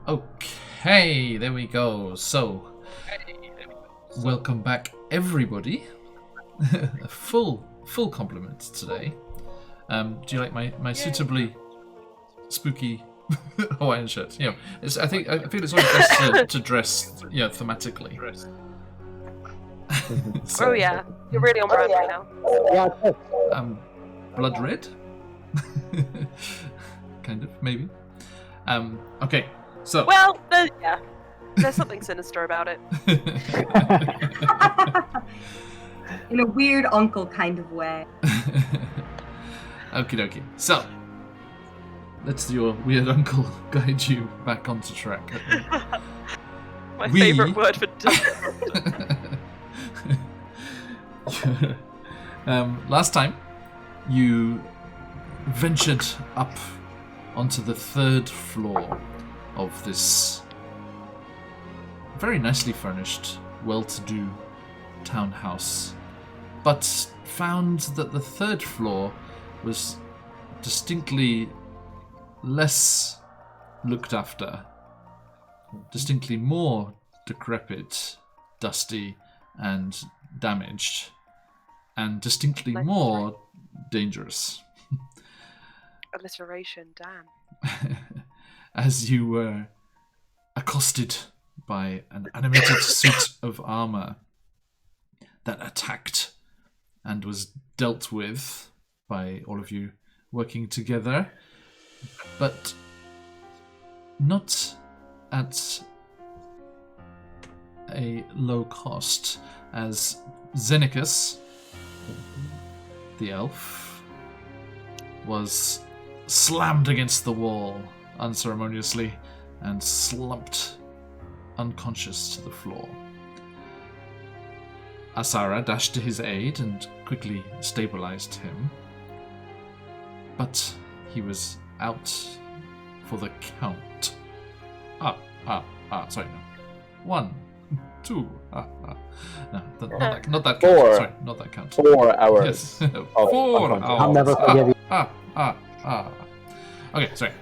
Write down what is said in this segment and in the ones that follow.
Okay, there we go. So, welcome back, everybody. A full complement today. Do you like my suitably spooky Hawaiian shirt? You know, I feel it's always best to dress, thematically. So, yeah, you're really on brand right now. Yeah. Blood red, kind of, maybe. Okay, so. Well, there's something sinister about it. In a weird uncle kind of way. Okie dokie. So, let's your weird uncle guide you back onto track. My favourite word for last time, you ventured up onto the 3rd floor of this very nicely furnished, well-to-do townhouse, but found that the 3rd floor was distinctly less looked after, distinctly more decrepit, dusty, and damaged, and distinctly more dangerous. Alliteration, damn. As you were accosted by an animated suit of armor that attacked and was dealt with by all of you working together, but not at a low cost, as Xenicus, the elf, was slammed against the wall unceremoniously and slumped unconscious to the floor. Asara dashed to his aid and quickly stabilized him, but he was out for the count. Sorry, no. 1, 2, No, not that count. Four. Sorry, not that count. 4 hours. Yes. 4 hours. I'll never forgive you. Okay, sorry.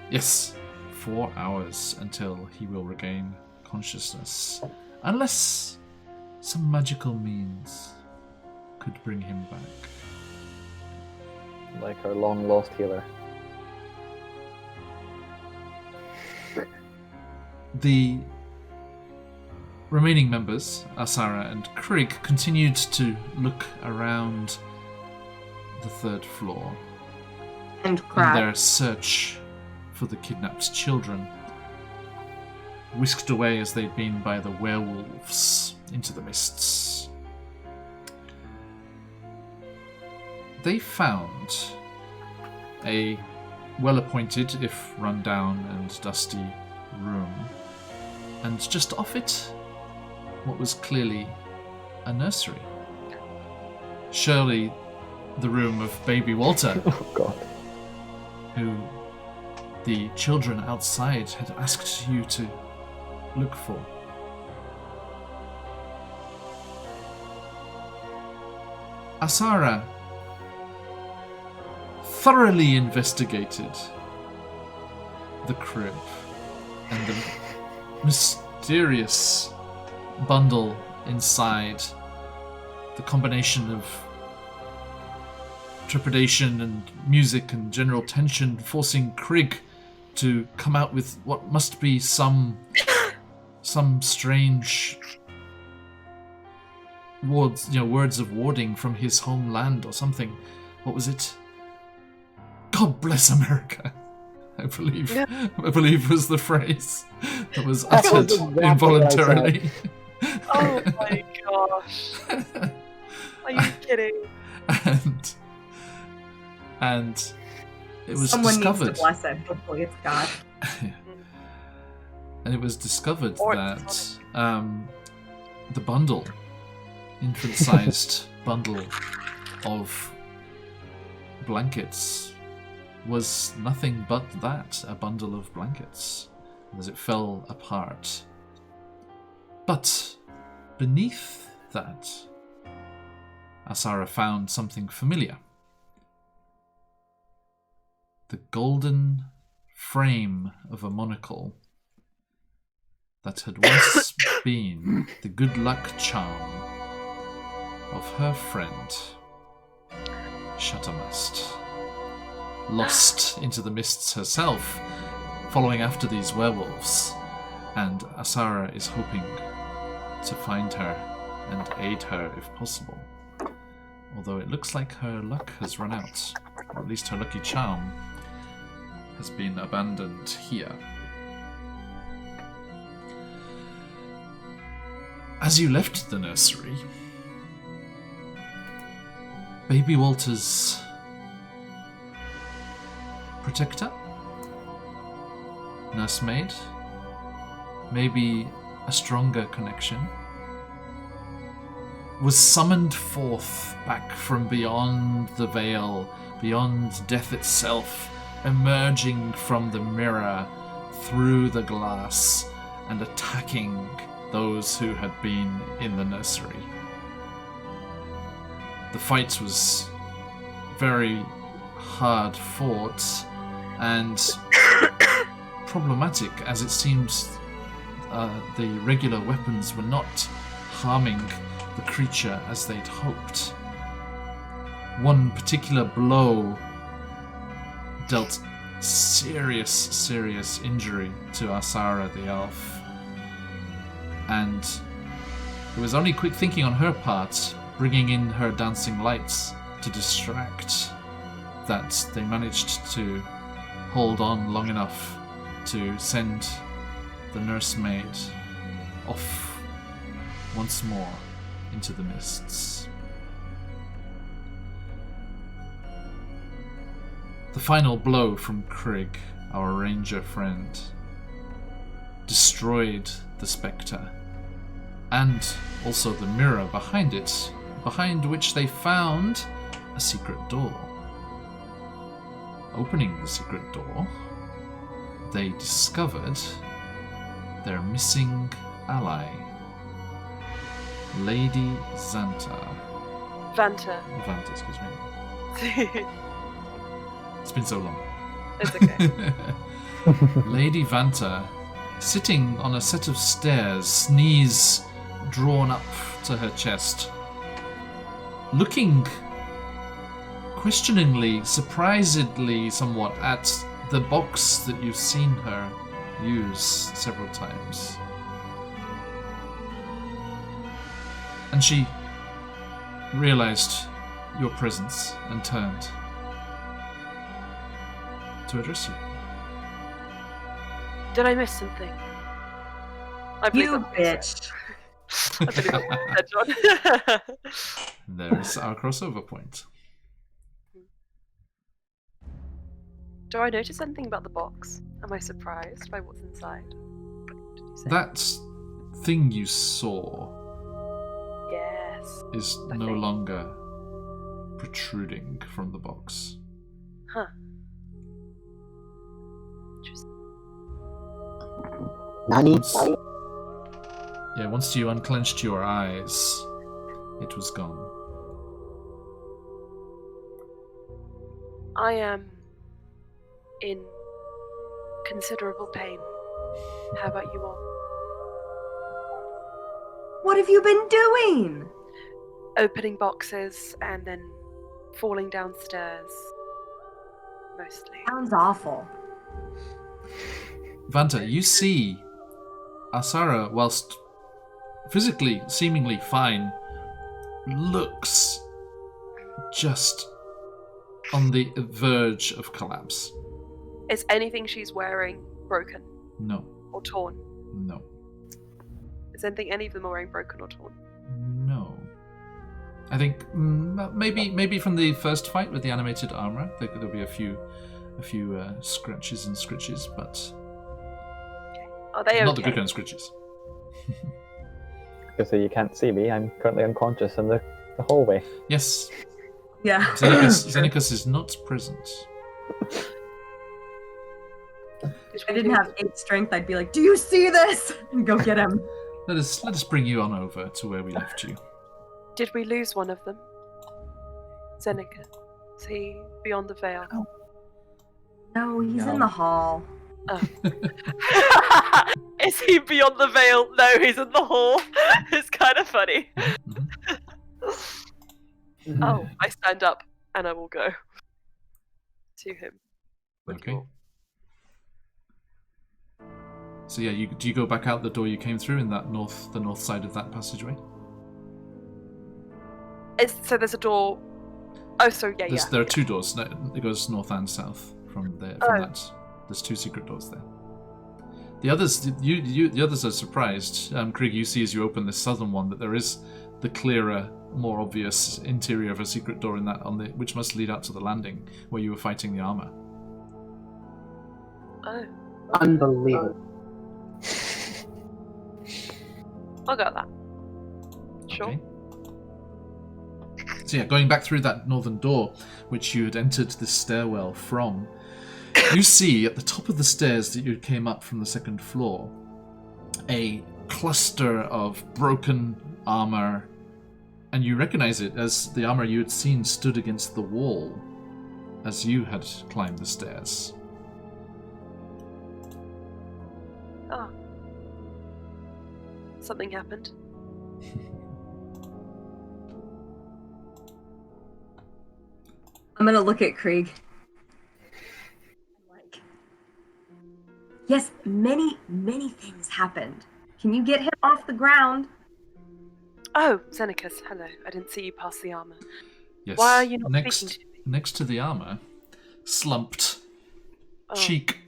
Yes, 4 hours until he will regain consciousness. Unless some magical means could bring him back. Like our long lost healer. The remaining members, Asara and Krieg, continued to look around the 3rd floor And in crap. their search for the kidnapped children, whisked away as they'd been by the werewolves into the mists. They found a well-appointed, if run-down and dusty, room, and just off it, what was clearly a nursery. Surely the room of baby Walter, Oh god. who the children outside had asked you to look for. Asara thoroughly investigated the crib and the mysterious bundle inside, the combination of trepidation and music and general tension forcing Krieg to come out with what must be some strange words of warding from his homeland or something. What was it? God bless America, I believe was the phrase that was uttered exactly involuntarily. Oh my gosh. Are you kidding? And it was Someone discovered. needs to bless it. Hopefully it's God. And it was discovered Or that the bundle, infant-sized bundle of blankets, was nothing but that, a bundle of blankets, as it fell apart. But beneath that, Asara found something familiar. The golden frame of a monocle that had once been the good luck charm of her friend, Shuttermust, lost into the mists herself, following after these werewolves, and Asara is hoping to find her and aid her if possible. Although it looks like her luck has run out, or at least her lucky charm has been abandoned here. As you left the nursery, Baby Walter's protector, nursemaid, maybe a stronger connection, was summoned forth back from beyond the veil, beyond death itself, emerging from the mirror through the glass and attacking those who had been in the nursery. The fight was very hard fought and problematic, as it seems the regular weapons were not harming the creature as they'd hoped. One particular blow dealt serious injury to Asara the elf, and it was only quick thinking on her part, bringing in her dancing lights to distract, that they managed to hold on long enough to send the nursemaid off once more into the mists. The final blow from Krigg, our ranger friend, destroyed the spectre, and also the mirror behind it, behind which they found a secret door. Opening the secret door, they discovered their missing ally, Lady Vanta, excuse me. It's been so long. It's okay. Lady Vanta, sitting on a set of stairs, knees drawn up to her chest, looking questioningly, surprisedly somewhat, at the box that you've seen her use several times. And she realized your presence and turned to address you. Did I miss something? I believe You that's bitch. I believe that's what you said, John. There's our crossover point. Do I notice anything about the box? Am I surprised by what's inside? Did you say? That thing you saw Yes. is The no thing. longer protruding from the box. Huh. Interesting. Nani? Once you unclenched your eyes, it was gone. I am in considerable pain. How about you all? What have you been doing? Opening boxes and then falling downstairs. Mostly. Sounds awful. Vanta, you see Asara, whilst physically seemingly fine, looks just on the verge of collapse. Is anything she's wearing broken No. or torn? No. Is anything any of them are wearing broken or torn? No. I think maybe from the first fight with the animated armor, there'll be a few scratches and scritches, but Are they okay? not the good kind of scritches. Just so you can't see me, I'm currently unconscious in the hallway. Yes, Yeah. Xenicus is not present. Did I we didn't lose- have 8 strength, I'd be like, do you see this? And go get him. Let us bring you on over to where we left you. Did we lose one of them? Zenica. Is he beyond the veil? No, he's No. in the hall. Is he beyond the veil? No, he's in the hall. It's kind of funny. Oh, I stand up and I will go to him. With Okay. you all. So yeah, do you go back out the door you came through in the north side of that passageway? So there's a door. Oh, so yeah. There are two doors. No, it goes north and south from there. From that, there's two secret doors there. The others, the others are surprised. Krieg, you see as you open the southern one that there is the clearer, more obvious interior of a secret door in that which must lead out to the landing where you were fighting the armor. Oh, Unbelievable. I'll go with that. Sure. Okay. So yeah, going back through that northern door, which you had entered the stairwell from, you see at the top of the stairs that you came up from the second floor, a cluster of broken armor, and you recognize it as the armor you had seen stood against the wall as you had climbed the stairs. Oh. Something happened. I'm gonna look at Krieg. Like, yes, many things happened. Can you get him off the ground? Oh, Xenicus, hello. I didn't see you pass the armor. Yes. Why are you not speaking to me? Next to the armor, slumped, Oh. cheek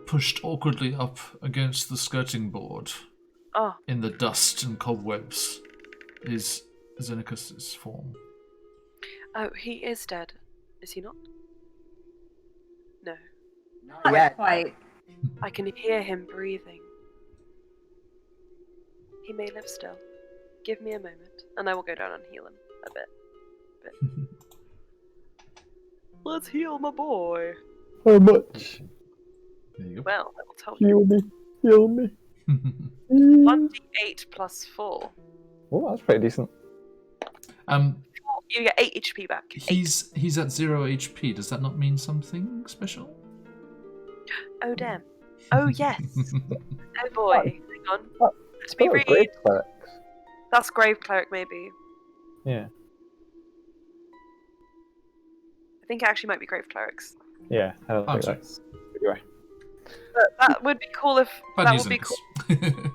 pushed awkwardly up against the skirting board, Oh, in the dust and cobwebs, is Xenicus's form. oh, he is dead. Is he not? No. Not yet. quite. I can hear him breathing. He may live still. Give me a moment, and I will go down and heal him a bit. Let's heal my boy. How much? There you go. Well, I will tell you. Heal me. Heal me. 1d8 plus 4. Oh, that's pretty decent. You get 8 HP back. He's at 0 HP. Does that not mean something special? Oh, damn. Oh, yes. Oh, boy. Hang on. Oh, Let me Oh, read. great clerics. That's Grave Cleric, maybe. Yeah. I think it actually might be Grave Clerics. Yeah, I don't think sorry. that's anyway. But that would be cool if... Bad that news, would be Xenicus. cool.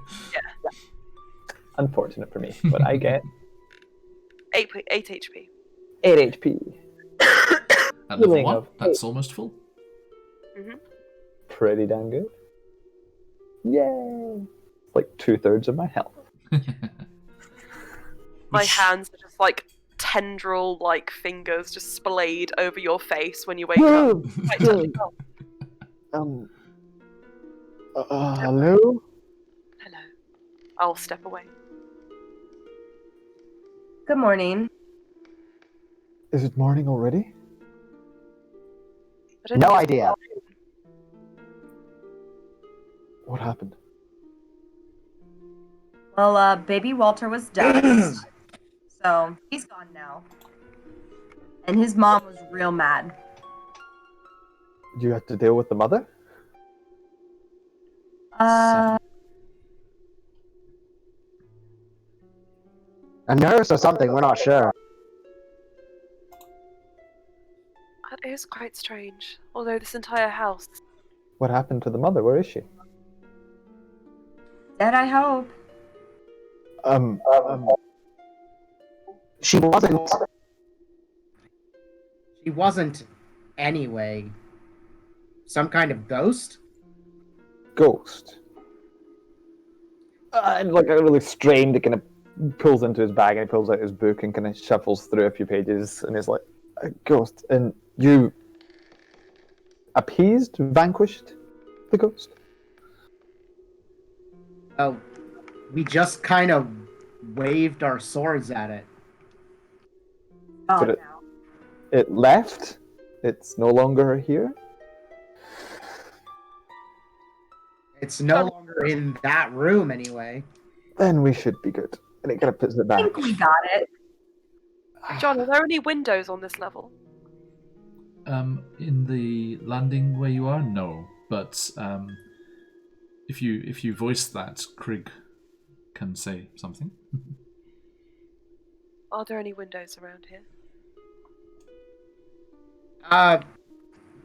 Unfortunate for me, but I get 8 HP. 8 HP. At level Healing 1, of that's almost full. Pretty damn good. Yay! Like 2/3 of my health. My Which- hands are just like tendril-like fingers just splayed over your face when you wake up. Quite touching. Oh, Hello? hello. I'll step away. Good morning. Is it morning already? I don't No think it's idea. What happened? Well, baby Walter was dust. So he's gone now. And his mom was real mad. You had to deal with the mother? Uh, A nurse or something, we're not sure. That is quite strange. Although this entire house... What happened to the mother? Where is she? dead, I hope. She wasn't. She wasn't, anyway. Some kind of ghost? Ghost. And like a really strained, it kind of pulls into his bag and he pulls out his book and kind of shuffles through a few pages and is like, a ghost. And you appeased, vanquished the ghost? Oh, we just kind of waved our swords at it. Oh, But no. It left? It's no longer here? It's no longer in that room, anyway. Then we should be good. And it kind of puts it I back. think we got it. John, are there any windows on this level? In the landing where you are, no. But if you voice that, Krieg can say something. Are there any windows around here?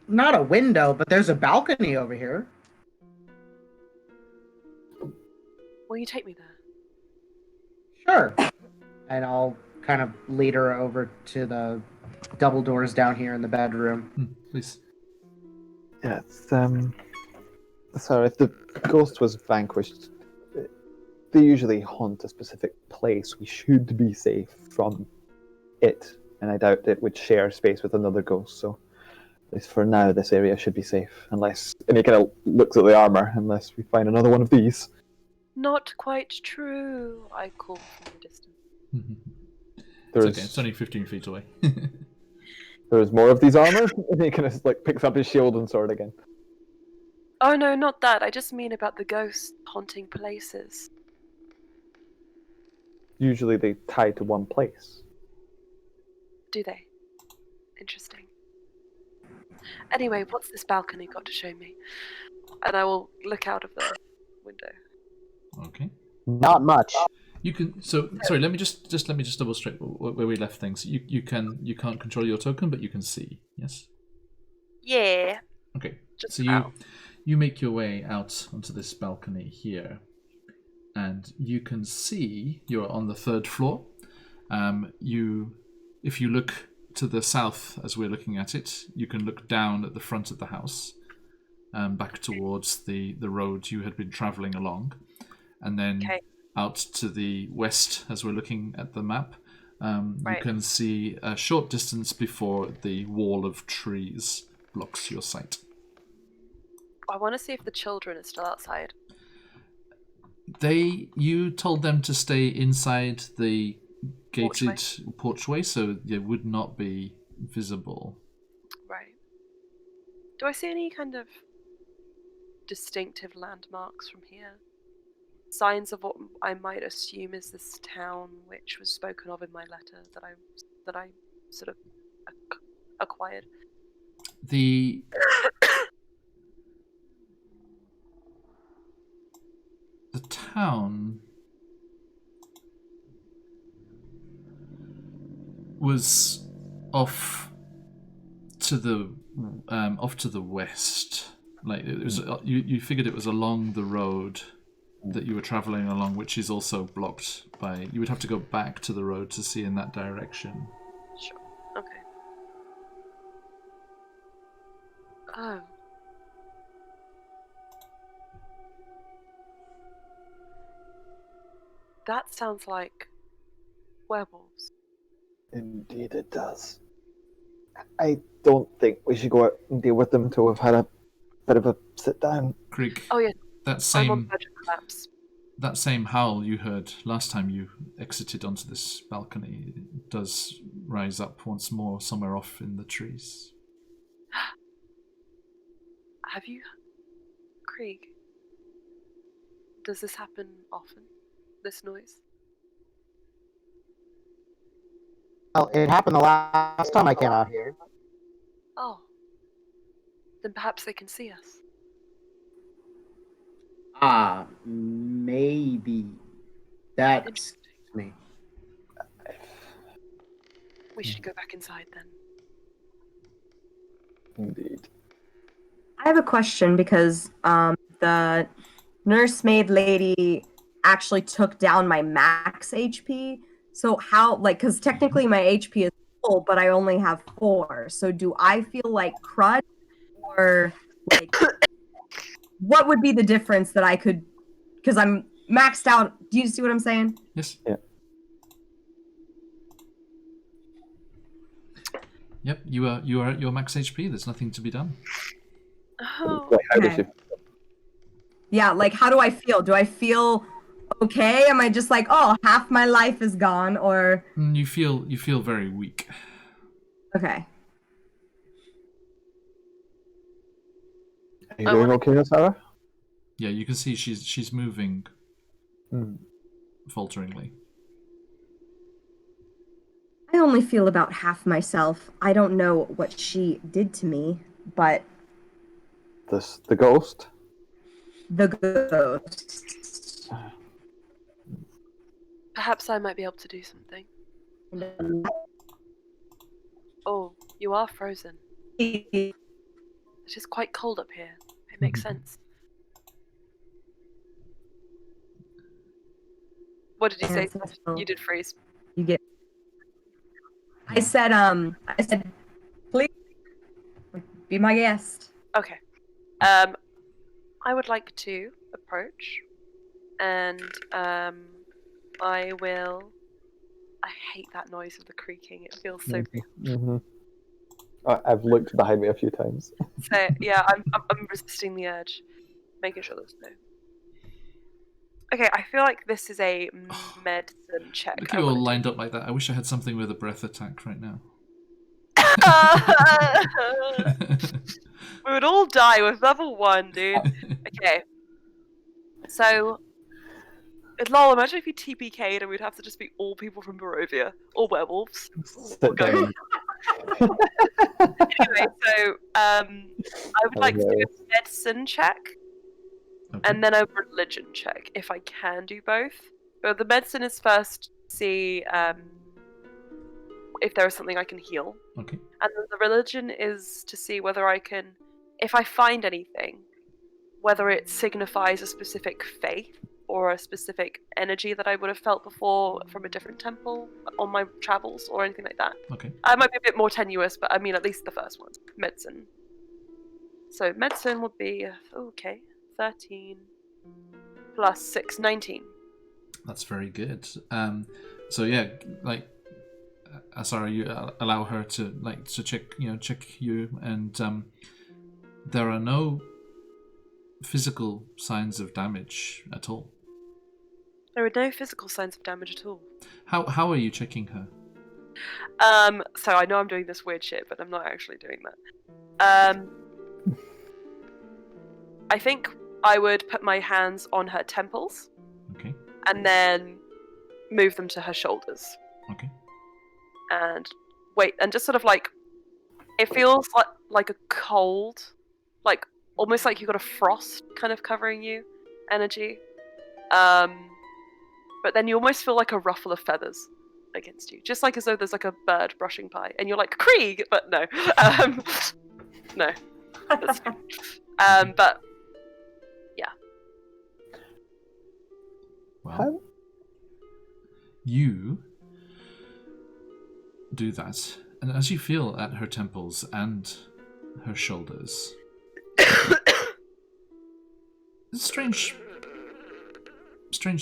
Not a window, but there's a balcony over here. Will you take me there? Sure. And I'll kind of lead her over to the double doors down here in the bedroom. Please. Yeah, it's, so if the ghost was vanquished, they usually haunt a specific place. We should be safe from it, and I doubt it would share space with another ghost, so at least for now this area should be safe, unless, and he kind of looks at the armor, unless we find another one of these. Not quite true, I call from the distance. It's okay, it's only 15 feet away. There's more of these armor, and he kind of like picks up his shield and sword again. Oh no, not that. I just mean about the ghosts haunting places. Usually they tie to one place. Do they? Interesting. Anyway, what's this balcony got to show me? And I will look out of the window. Okay. Not much. You can. So sorry. Let me just double check where we left things. You can't control your token, but you can see. Yes. Yeah. Okay. Just So about. you make your way out onto this balcony here, and you can see you're on the 3rd floor. If you look to the south as we're looking at it, you can look down at the front of the house, back towards the road you had been travelling along, and then out to the west as we're looking at the map. You can see a short distance before the wall of trees blocks your sight. I want to see if the children are still outside. You told them to stay inside the gated porchway, so they would not be visible. Right. Do I see any kind of distinctive landmarks from here? Signs of what I might assume is this town, which was spoken of in my letter that I sort of acquired. The town was off to the west. Like it was, you figured it was along the road that you were traveling along, which is also blocked by. You would have to go back to the road to see in that direction. Sure. Okay. Oh. That sounds like werewolves. Indeed it does. I don't think we should go out and deal with them until we've had a bit of a sit down. Krieg, Oh yeah. that I'm on same the verge of collapse. that same howl you heard last time you exited onto this balcony does rise up once more somewhere off in the trees. Have you, Krieg? Does this happen often? This noise? Well, it happened the last time I came out here. Oh. Then perhaps they can see us. Maybe. That's me. We should go back inside then. Indeed. I have a question because the nursemaid lady actually took down my max HP. So how, like, because technically my HP is full, but I only have 4. So do I feel like crud, or like, what would be the difference that I could? Because I'm maxed out. Do you see what I'm saying? Yes. Yeah. Yep. You are at your max HP. There's nothing to be done. Oh. Like, how does Okay. it- Yeah, like, how do I feel? Do I feel okay? Am I just like, oh, half my life is gone, or You feel very weak. okay? Are you doing okay, Sarah? Yeah, you can see she's moving Hmm. falteringly. I only feel about half myself. I don't know what she did to me, but The ghost? the ghost. Perhaps I might be able to do something. Oh, you are frozen. It is quite cold up here. It makes sense. What did you say? You did freeze. You get. I said, please be my guest. Okay. I would like to approach, and I will. I hate that noise of the creaking. It feels so beautiful. I've looked behind me a few times. So yeah, I'm resisting the urge, making sure there's no. Okay, I feel like this is a medicine check. Look at you all lined up like that. I wish I had something with a breath attack right now. We would all die with level 1, dude. Okay. So, lol, imagine if you TPK'd and we'd have to just be all people from Barovia. Or werewolves. Sit down. Anyway, so, I would like to do a medicine check. Okay. And then a religion check, if I can do both. But the medicine is first to see if there is something I can heal. Okay. And then the religion is to see whether I can, if I find anything, whether it signifies a specific faith or a specific energy that I would have felt before from a different temple on my travels or anything like that. Okay. It might be a bit more tenuous, but I mean at least the first one. Medicine. So medicine would be, 13 plus 6, 19. That's very good. So yeah, like, sorry, you allow her to check you, and there are no physical signs of damage at all. There are no physical signs of damage at all. How are you checking her? So I know I'm doing this weird shit, but I'm not actually doing that. I think I would put my hands on her temples. Okay. And then move them to her shoulders. Okay. And wait, and just sort of like, it feels like a cold, like almost like you've got a frost kind of covering you, energy. But then you almost feel like a ruffle of feathers against you, just like as though there's like a bird brushing by, and you're like Krieg, but no, no. But yeah. Well, you do that, and as you feel at her temples and her shoulders, it's a strange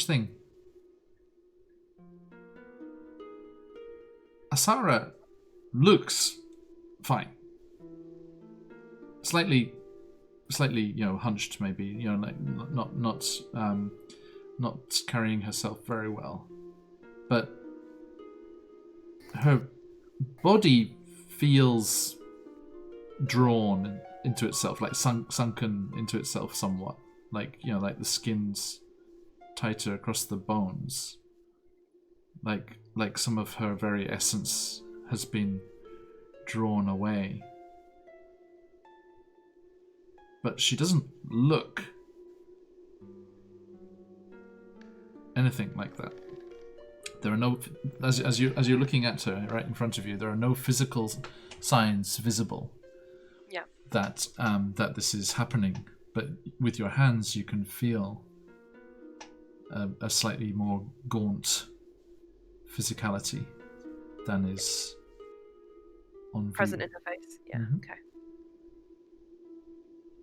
thing. Asara looks fine. Slightly, hunched maybe, like not carrying herself very well. But her body feels drawn into itself, like sunken into itself somewhat. Like, like the skin's tighter across the bones. Like some of her very essence has been drawn away. But she doesn't look anything like that. There are no, as you're looking at her right in front of you, there are no physical signs visible. Yeah. That this is happening. But with your hands, you can feel a slightly more gaunt physicality than is on present view. in her face. Yeah. Mm-hmm. Okay.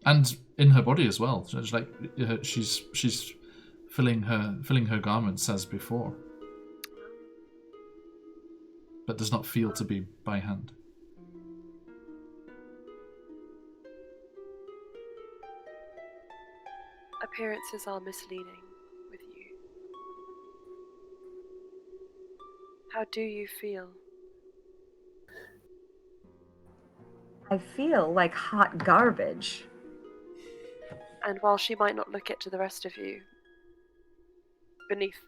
And in her body as well. So it's like she's filling her garments as before, but does not feel to be by hand. Appearances are misleading with you. How do you feel? I feel like hot garbage. And while she might not look it to the rest of you, beneath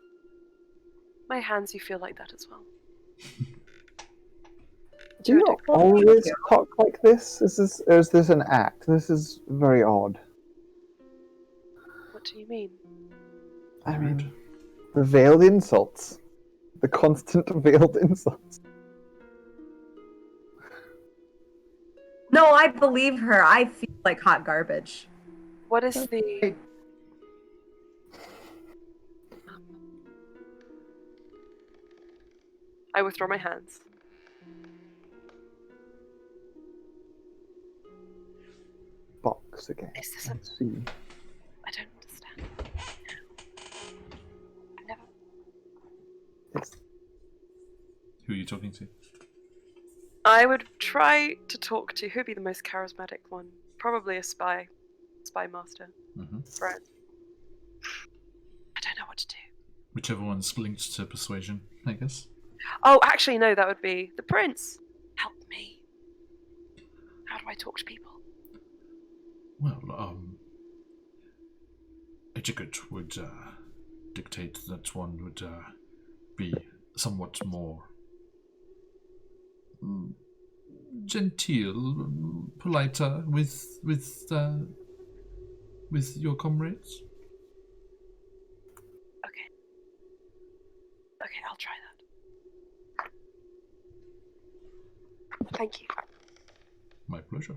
my hands you feel like that as well. Do you to a not degree. always talk like this? Or is this an act? This is very odd. What do you mean? I mean, the veiled insults. The constant veiled insults. No, I believe her. I feel like hot garbage. What is the... I withdraw my hands. Box again. Is this a... Let's see. I don't understand. I never... It's Who are you talking to? I would try to talk to who'd be the most charismatic one. Probably a spy master. Mm-hmm. Right. I don't know what to do. Whichever one's linked to persuasion, I guess. Oh, actually, no, that would be the prince. Help me. How do I talk to people? Well, etiquette would dictate that one would be somewhat more genteel, politer with your comrades. Okay, I'll try that. Thank you. My pleasure.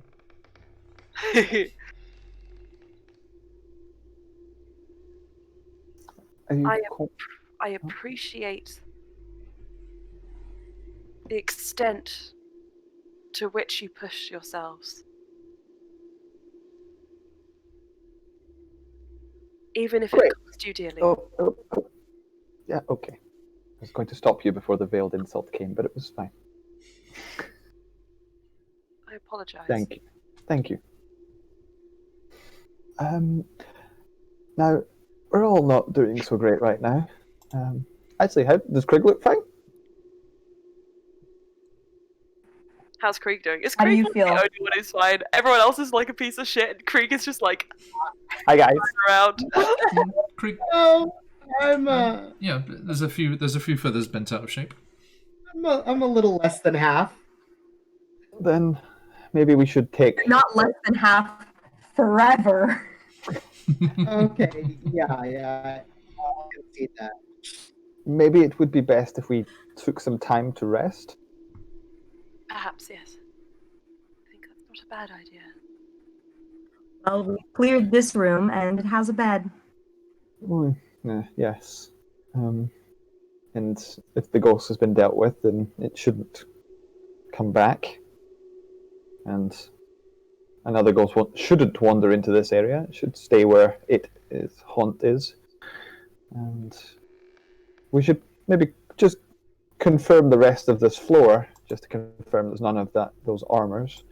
Are you I appreciate the extent to which you push yourselves. Even if Great. it cost you dearly. Oh. Yeah, okay. I was going to stop you before the veiled insult came, but it was fine. I apologize. Thank you. Now, we're all not doing so great right now. Actually, how does Krieg look fine? How's Krieg doing? Is How do Krieg you like feel? the only one who's fine? Everyone else is like a piece of shit, and Krieg is just like Hi guys. around. Krieg, Oh, I'm yeah, there's a few feathers bent out of shape. I'm a little less than half. Then maybe we should take. Not less than half forever. Okay, yeah, I can see that. Maybe it would be best if we took some time to rest. Perhaps, yes. I think that's not a bad idea. Well, we cleared this room and it has a bed. Oh, yes. And if the ghost has been dealt with, then it shouldn't come back. And another ghost shouldn't wander into this area. It should stay where its haunt is. And we should maybe just confirm the rest of this floor, just to confirm there's none of those armors.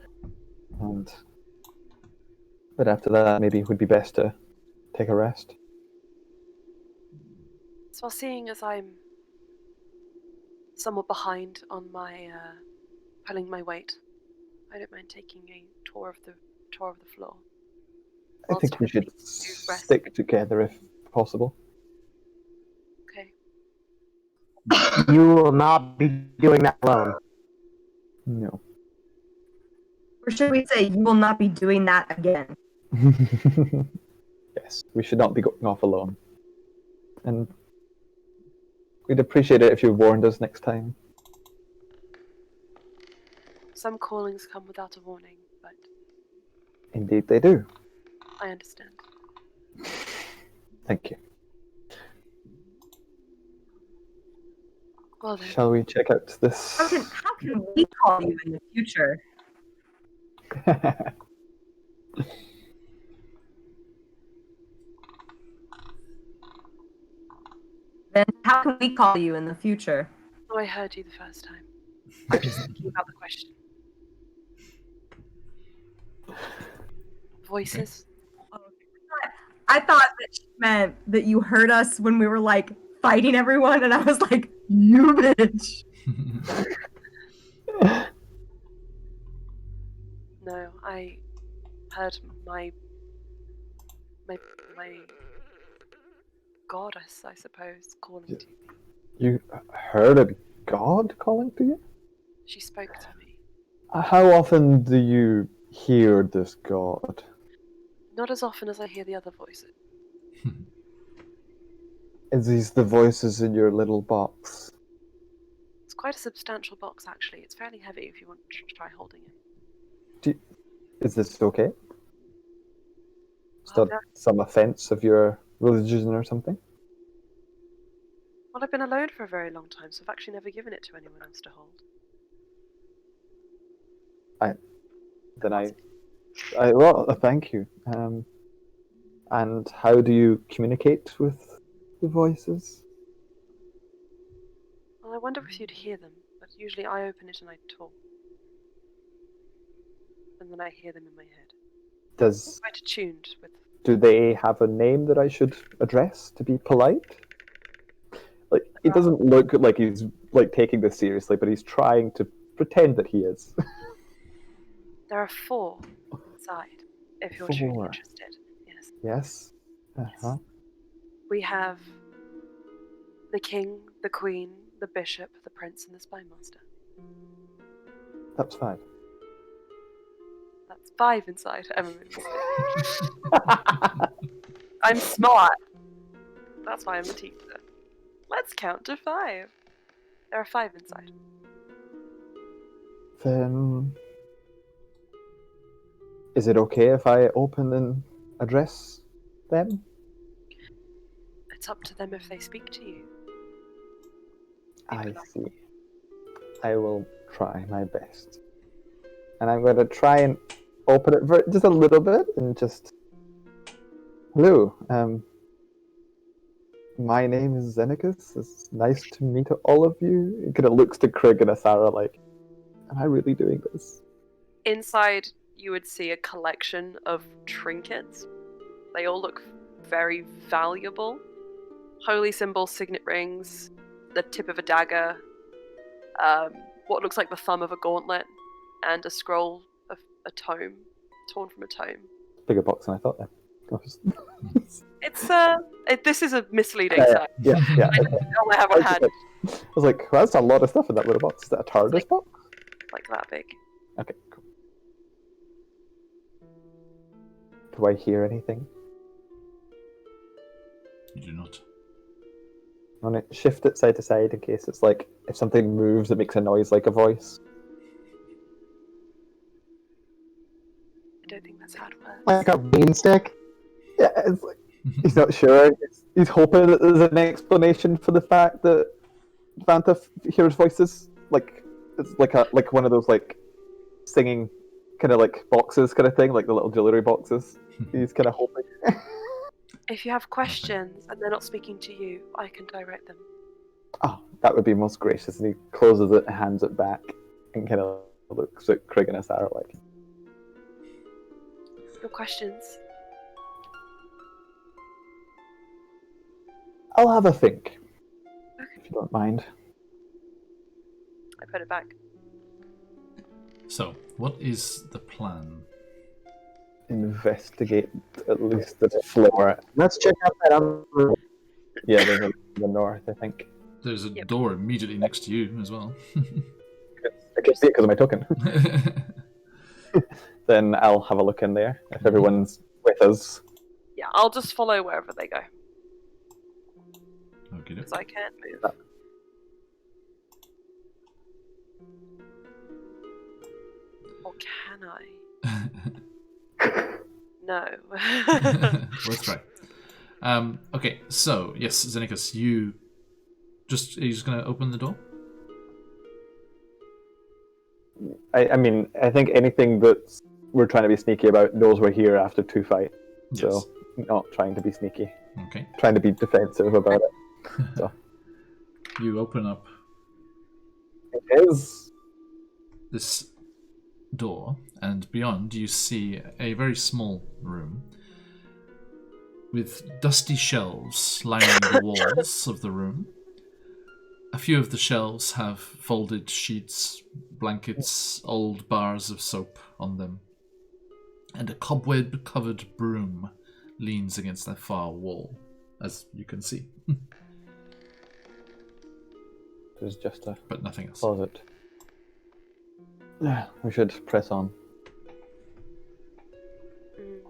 But after that, maybe it would be best to take a rest. So, seeing as I'm somewhat behind on my pulling my weight, I don't mind taking a tour of the floor. I Whilst think we should hoping to rest. stick together if possible. Okay. You will not be doing that alone. No. Or should we say, you will not be doing that again? Yes, we should not be going off alone. And we'd appreciate it if you warned us next time. Some callings come without a warning, but Indeed they do. I understand. Thank you. Well then, Shall we check out this? How can we call you in the future? Then how can we call you in the future? I heard you the first time. I'm just thinking about the question. Voices? I thought that she meant that you heard us when we were like fighting everyone, and I was like, you bitch. No, I heard my goddess, I suppose, calling to me. You heard a god calling to you? She spoke to me. How often do you hear this god? Not as often as I hear the other voices. Is these the voices in your little box? It's quite a substantial box, actually. It's fairly heavy if you want to try holding it. Is this okay? Is Well, that some offense of your religion or something? well, I've been alone for a very long time, so I've actually never given it to anyone else to hold. Thank you. And how do you communicate with the voices? Well, I wonder if you'd hear them, but usually I open it and I talk. And then I hear them in my head. Does Quite attuned with. do they have a name that I should address to be polite? Like he doesn't look like he's like taking this seriously, but he's trying to pretend that he is. There are 4 inside, if you're truly 4. interested. Yes. Yes. Uh-huh. We have the king, the queen, the bishop, the prince, and the spymaster. That's 5. That's 5 inside. I'm smart. That's why I'm a teacher. Let's count to 5. There are 5 inside. Then is it okay if I open and address them? It's up to them if they speak to you. I see. I will try my best. And I'm going to try and open it for just a little bit and just... Hello, my name is Xenicus. It's nice to meet all of you. It kind of looks to Craig and Asara like, am I really doing this? Inside, you would see a collection of trinkets. They all look very valuable. Holy symbols, signet rings, the tip of a dagger, what looks like the thumb of a gauntlet, and a scroll of a tome, torn from a tome. Bigger box than I thought then. It's this is a misleading Yeah, site. yeah. I only have on hand I was like, well, that's a lot of stuff in that little box. Is that a TARDIS box? like that big. Okay, cool. Do I hear anything? You do not. I'm gonna shift it side to side in case it's like, if something moves, it makes a noise like a voice. I don't think that's how it works. Like a bean stick? Yeah, it's like, he's not sure. He's hoping that there's an explanation for the fact that Vanta hears voices. Like, it's like one of those like singing kind of like boxes kind of thing, like the little jewelry boxes. He's kind of hoping. If you have questions and they're not speaking to you, I can direct them. Oh, that would be most gracious. And he closes it and hands it back and kind of looks at Craig and Asara like, Your questions? I'll have a think, Okay. if you don't mind. I put it back. So, what is the plan? Investigate at least the floor. Let's check out that other room. Yeah, there's a the north, I think. There's a Yep. door immediately next to you as well. I can see it because of my token. Then I'll have a look in there if everyone's with us. Yeah, I'll just follow wherever they go, Okay. because I can't move. Or can I? No. Let's try. Okay, so yes, Xenicus, are you just going to open the door? I mean, I think anything that we're trying to be sneaky about knows we're here after 2 fights. Yes. So, not trying to be sneaky. Okay. Trying to be defensive about it. So. You open up It is. this door, and beyond you see a very small room with dusty shelves lining the walls of the room. A few of the shelves have folded sheets, blankets, old bars of soap on them, and a cobweb-covered broom leans against the far wall, as you can see, There's just a but nothing else. closet. Yeah, we should press on. Mm.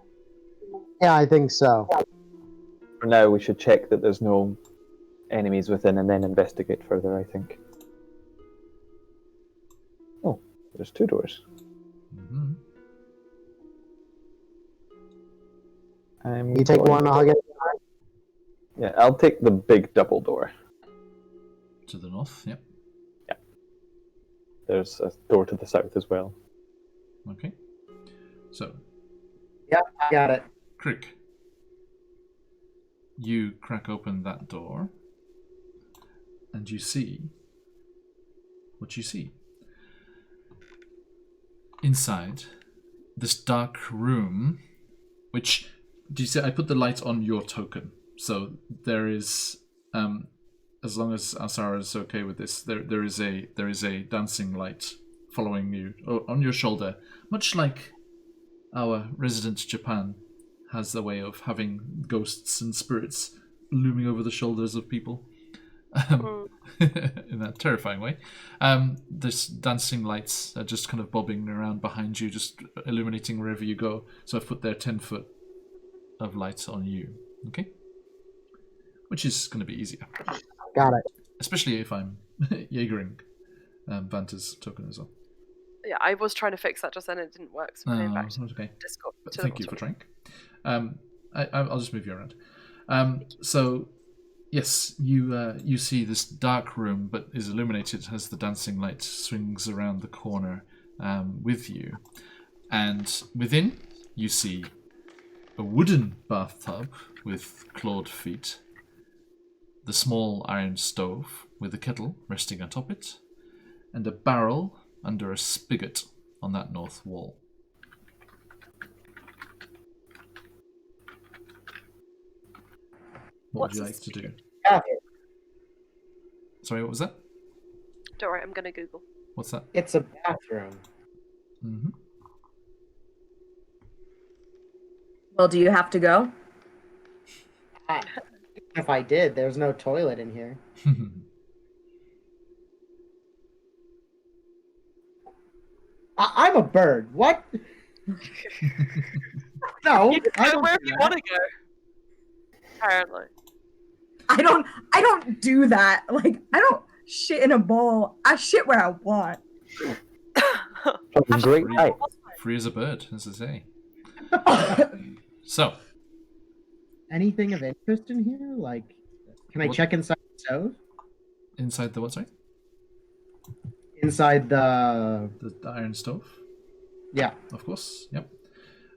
Yeah, I think so. For now, we should check that there's no enemies within and then investigate further, I think. Oh, there's 2 doors. Mm-hmm. You take one, I'll get. Yeah, I'll take the big double door. To the north, yep. There's a door to the south as well. Okay. So, Yep, I got it. Crick, you crack open that door, and you see what you see. Inside this dark room, which, do you see, I put the light on your token, so there is, as long as Asara is okay with this, there is a dancing light following you on your shoulder, much like our resident Japan has the way of having ghosts and spirits looming over the shoulders of people. In that terrifying way. This dancing lights are just kind of bobbing around behind you, just illuminating wherever you go. So I've put their 10-foot of light on you. Okay? Which is going to be easier. Got it. Especially if I'm Jaegering Vanta's token as well. Yeah, I was trying to fix that just then and it didn't work, so I came back to That's okay. Discord. But to thank the you for bottom. trying. I'll just move you around. So, yes, you see this dark room, but is illuminated as the dancing light swings around the corner with you. And within, you see a wooden bathtub with clawed feet, the small iron stove with a kettle resting atop it, and a barrel under a spigot on that north wall. What would you like to do? Sorry, what was that? Don't worry, I'm going to Google. What's that? It's a bathroom. Mm-hmm. Well, do you have to go? If I did, there's no toilet in here. I'm a bird. What? No, You can I go don't wherever do you that. want to go. Apparently. I don't do that. Like, I don't shit in a bowl. I shit where I want. From great height. Free as a bird, as I say. So, Anything of interest in here? Like, can I What- check inside the stove? inside the what, sorry? Inside the... The iron stove? Yeah. Of course, yep.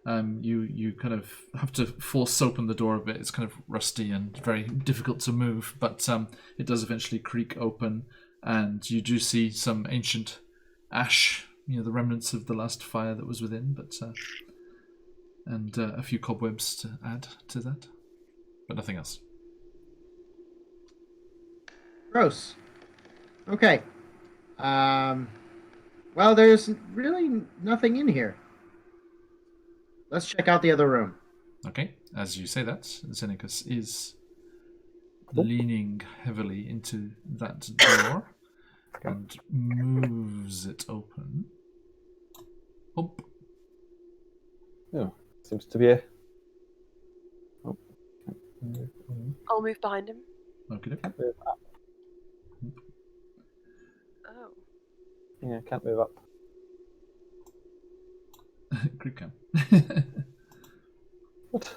You kind of have to force open the door a bit. It's kind of rusty and very difficult to move, but it does eventually creak open, and you do see some ancient ash, the remnants of the last fire that was within, but and a few cobwebs to add to that, but nothing else. Gross. Okay. Well, there's really nothing in here. Let's check out the other room. Okay, as you say that, Xenicus is leaning heavily into that door and moves it open. Oh, Oh, seems to be a... Oh. I'll move behind him. okay. Oh. Yeah, can't move up. Quick cam. What?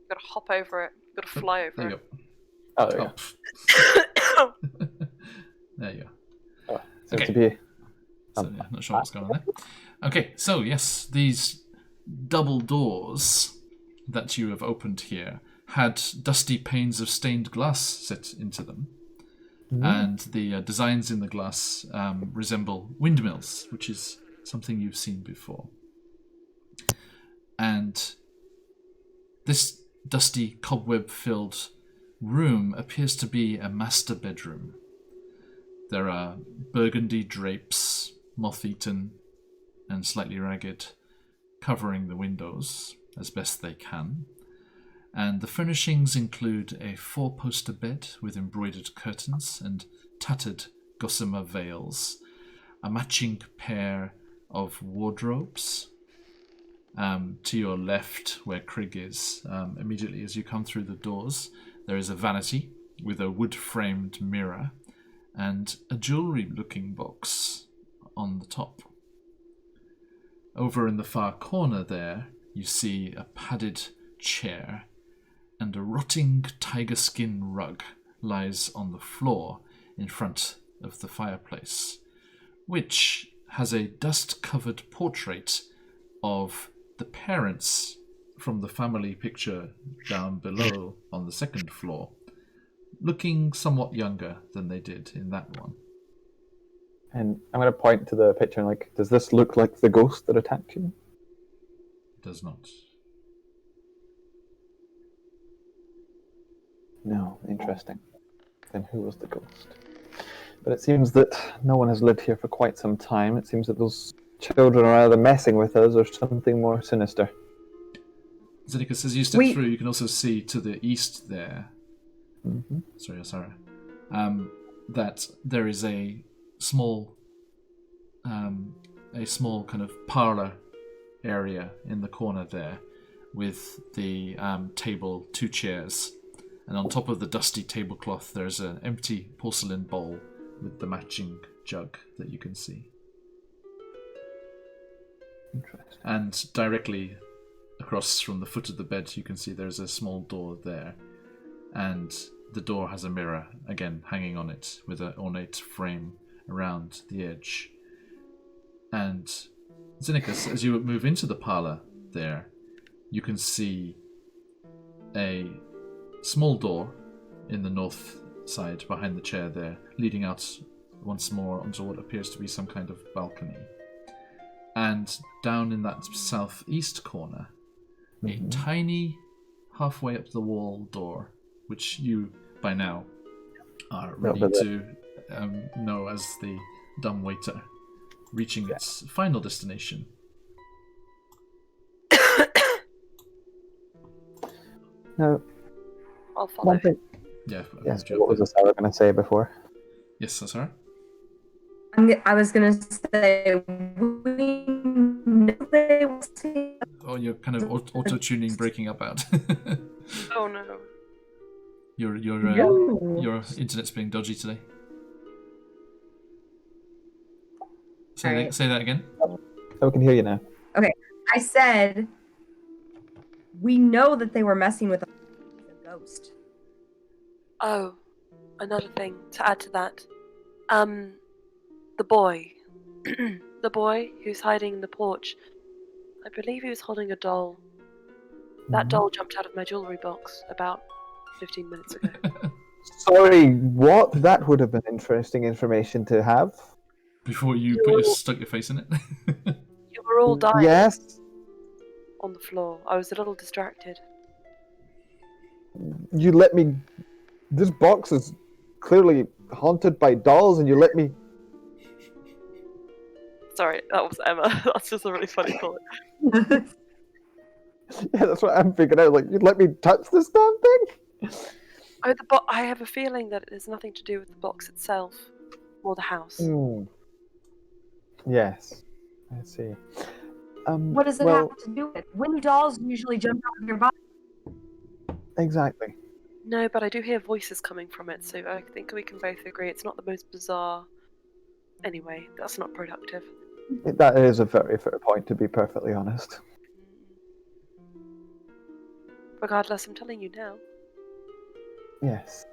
Gotta hop over it. Gotta fly There over you it. Oh, there you go. go. There you go. Oh, seems Okay. to be... So, yeah, not sure what's going on there. Okay, so yes, these double doors that you have opened here had dusty panes of stained glass set into them. And the designs in the glass resemble windmills, which is something you've seen before. And this dusty, cobweb-filled room appears to be a master bedroom. There are burgundy drapes, moth-eaten and slightly ragged, covering the windows as best they can. And the furnishings include a 4-poster bed with embroidered curtains and tattered gossamer veils, a matching pair of wardrobes. To your left, where Krigg is, immediately as you come through the doors, there is a vanity with a wood-framed mirror and a jewelry-looking box on the top. Over in the far corner there, you see a padded chair and a rotting tiger skin rug lies on the floor in front of the fireplace, which has a dust-covered portrait of the parents from the family picture down below on the second floor, looking somewhat younger than they did in that one. And I'm going to point to the picture and does this look like the ghost that attacked you? It does not. No, interesting. Then who was the ghost? But it seems that no one has lived here for quite some time. It seems that those children are either messing with us or something more sinister. Zenicus, as you step through, you can also see to the east there. Mm-hmm. Sorry, that there is a small kind of parlor area in the corner there, with the table, 2 chairs, and on top of the dusty tablecloth, there's an empty porcelain bowl with the matching jug that you can see. Interesting. And directly across from the foot of the bed, you can see there's a small door there, and the door has a mirror, again, hanging on it, with an ornate frame around the edge. And Zenicus, as you move into the parlour there, you can see a small door in the north side behind the chair there, leading out once more onto what appears to be some kind of balcony. And down in that southeast corner, a tiny, halfway up the wall door, which you, by now, are ready to know as the dumb waiter, reaching its final destination. Now, I'll follow. one thing. Yeah. Yes. What was Sarah going to say before? Yes, Sarah? I was going to say, we know they will see. Oh, you're kind of auto-tuning, breaking up out. Oh no. Your internet's being dodgy today. Say that again. Oh, we can hear you now. Okay, I said we know that they were messing with a ghost. Oh, another thing to add to that. The boy. The boy who's hiding in the porch. I believe he was holding a doll. That doll jumped out of my jewellery box about 15 minutes ago. Sorry, what? That would have been interesting information to have. Before you stuck your face in it? You were all dying Yes. on the floor. I was a little distracted. You let me... This box is clearly haunted by dolls, and you let me... Sorry, that was Emma. That's just a really funny thought. Yeah, that's what I'm figuring out. You'd let me touch this damn thing? Oh, I have a feeling that it has nothing to do with the box itself or the house. Yes, I see. What does it have to do with? When dolls usually jump out of your body? Exactly. No, but I do hear voices coming from it, so I think we can both agree it's not the most bizarre. Anyway, that's not productive. That is a very fair point, to be perfectly honest. Regardless, I'm telling you now. Yes.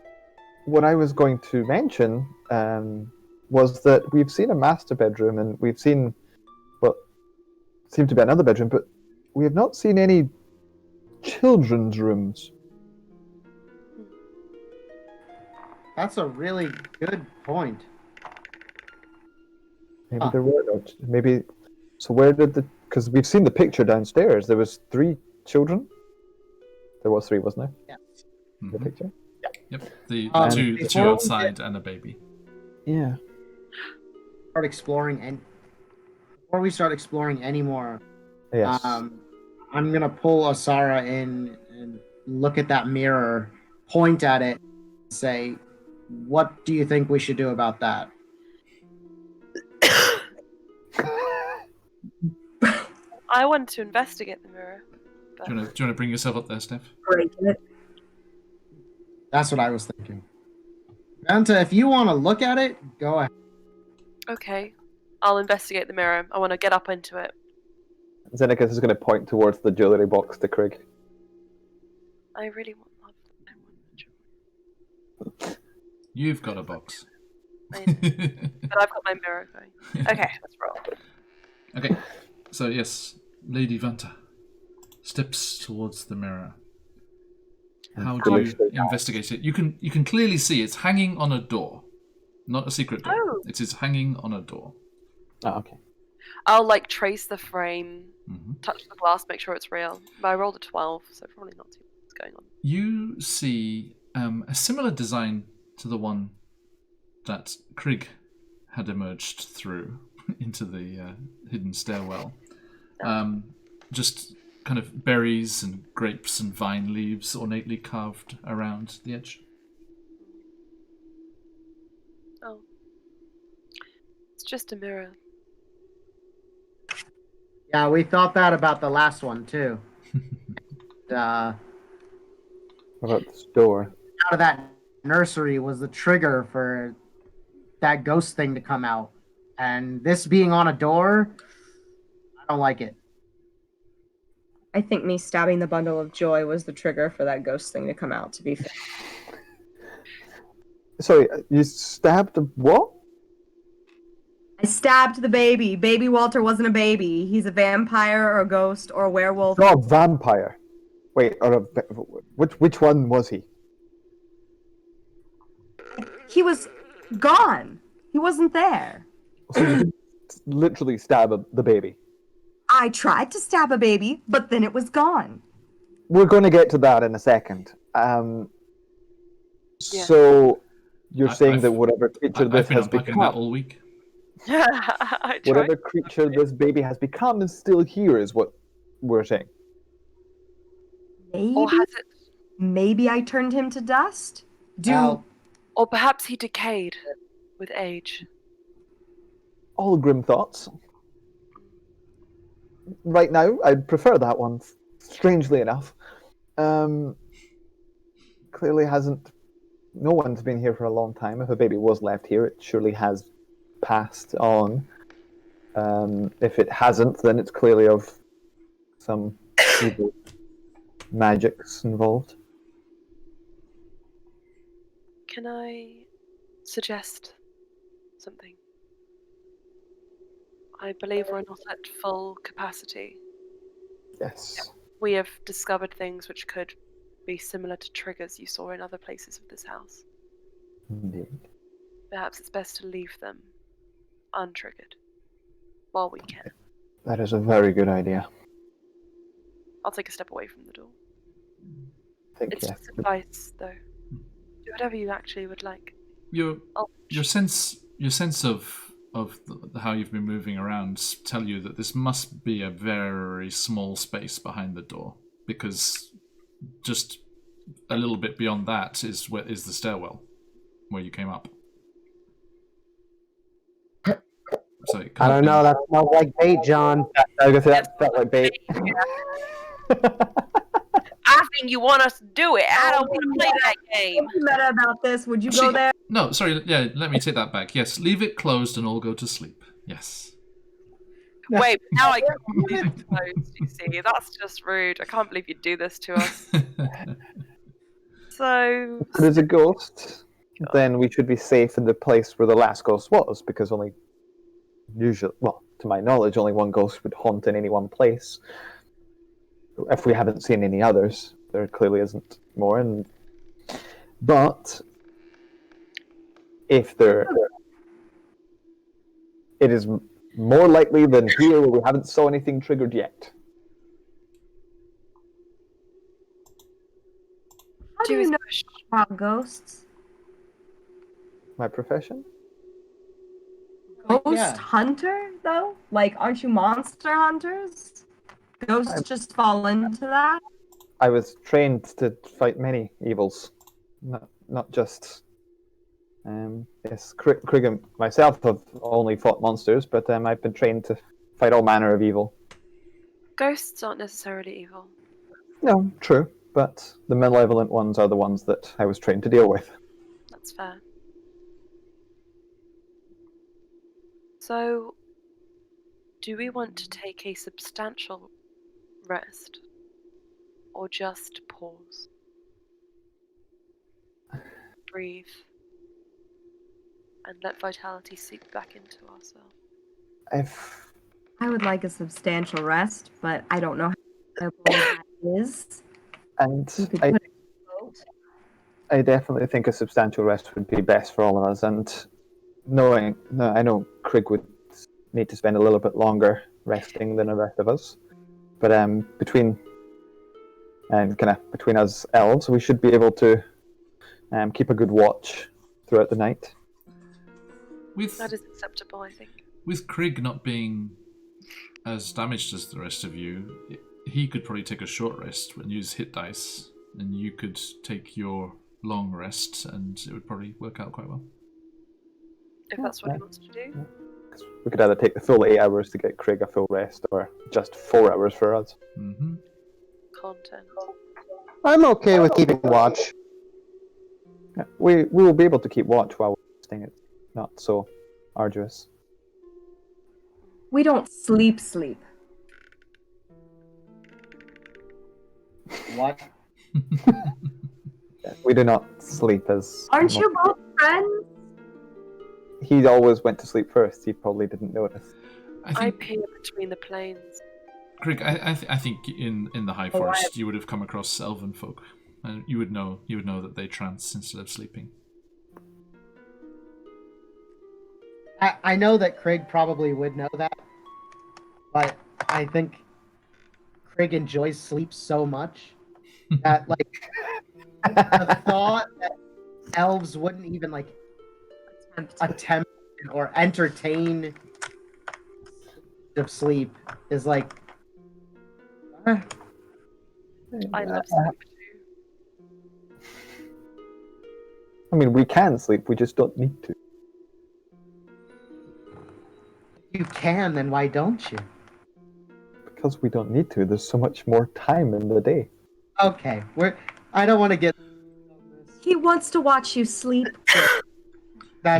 What I was going to mention was that we've seen a master bedroom, and we've seen, seemed to be another bedroom, but we have not seen any children's rooms. That's a really good point. Maybe there were no... Maybe... So where did the... Because we've seen the picture downstairs. There was 3 children. There was 3, wasn't there? Yeah. The picture? Yep. The two outside and a baby. Yeah. Before we start exploring any more, Yes. I'm gonna pull Asara in and look at that mirror, point at it, and say, "What do you think we should do about that?" I wanted to investigate the mirror. But... Do you want to bring yourself up there, Steph? Break it. That's what I was thinking. Vanta, if you want to look at it, go ahead. Okay. I'll investigate the mirror. I want to get up into it. Xenacus is going to point towards the jewellery box to Krieg. I really want love. I want You've got a box. I know. But I've got my mirror going. Okay, let's roll. Okay, so yes, Lady Vanta steps towards the mirror. How do you investigate it? You can clearly see it's hanging on a door, not a secret door. Oh. It is hanging on a door. Oh, okay. I'll like trace the frame, Mhm. touch the glass, make sure it's real. But I rolled a 12, so probably not too much what's going on. You see a similar design to the one that Krieg had emerged through into the hidden stairwell. Just kind of berries and grapes and vine leaves ornately carved around the edge. Oh. It's just a mirror. Yeah, we thought that about the last one too. What about this door? Out of that nursery was the trigger for that ghost thing to come out. And this being on a door, I don't like it. I think me stabbing the bundle of joy was the trigger for that ghost thing to come out, to be fair. Sorry, you stabbed what? I stabbed the baby. Baby Walter wasn't a baby. He's a vampire or a ghost or a werewolf. Oh, vampire. Wait, which one was he? He was gone. He wasn't there. So you didn't literally stab the baby. I tried to stab a baby, but then it was gone. We're going to get to that in a second. So you're saying that whatever creature this I've been has unpacking become, that all week. I tried. whatever creature this baby has become is still here, is what we're saying. Maybe, Or has it? maybe I turned him to dust. Well, Or perhaps he decayed with age. All grim thoughts. Right now, I'd prefer that one, strangely enough. Clearly hasn't... No one's been here for a long time. If a baby was left here, it surely has passed on. If it hasn't, then it's clearly of some evil magics involved. Can I suggest something? I believe we're not at full capacity. Yes. We have discovered things which could be similar to triggers you saw in other places of this house. Indeed. Perhaps it's best to leave them untriggered while we can. That is a very good idea. I'll take a step away from the door. I think, It's yes. just advice, though. Do whatever you actually would like. Your I'll... sense of how you've been moving around tell you that this must be a very small space behind the door, because just a little bit beyond that is the stairwell where you came up. So it I don't know. That smells like bait, John. I was gonna say that felt like bait. I think you want us to do it. I don't want to play that game. We met about this. Would you go there? No, sorry. Yeah, let me take that back. Yes, leave it closed and all go to sleep. Yes. Wait, now I can't believe it's closed, you see. That's just rude. I can't believe you'd do this to us. So... If there's a ghost, then we should be safe in the place where the last ghost was, because usually, to my knowledge, only one ghost would haunt in any one place. If we haven't seen any others, there clearly isn't more. But if it is more likely than here, where we haven't saw anything triggered yet. How do you know about ghosts? My profession? Ghost Yeah. hunter, though? Like, aren't you monster hunters? Ghosts just fall into that? I was trained to fight many evils, not just. Yes, Krieg and myself have only fought monsters, but I've been trained to fight all manner of evil. Ghosts aren't necessarily evil. No, true, but the malevolent ones are the ones that I was trained to deal with. That's fair. So, do we want to take a substantial rest? Or just pause? Breathe. And let vitality seep back into ourselves. I would like a substantial rest, but I don't know how that is. And We could put it in a boat. I definitely think a substantial rest would be best for all of us. And I know Craig would need to spend a little bit longer resting than the rest of us, but between us elves, we should be able to keep a good watch throughout the night. That is acceptable, I think. With Krieg not being as damaged as the rest of you, he could probably take a short rest and use hit dice, and you could take your long rest, and it would probably work out quite well. If that's what he wants to do. We could either take the full 8 hours to get Craig a full rest, or just 4 hours for us. Mm-hmm. Content. I'm okay with keeping watch. Yeah, we will be able to keep watch while we're resting. It's not so arduous. We don't sleep. What? Yeah, we do not sleep as... Aren't you both friends? He always went to sleep first. He probably didn't notice. I peer between the planes. Krieg, I think in the High Forest you would have come across elven folk, and you would know that they trance instead of sleeping. I know that Craig probably would know that, but I think Craig enjoys sleep so much that, like, the thought that elves wouldn't even, like, attempt or entertain of sleep is like... I love sleep too. I mean, we can sleep, we just don't need to. You can, then why don't you? Because we don't need to. There's so much more time in the day. Okay, I don't want to get... He wants to watch you sleep. I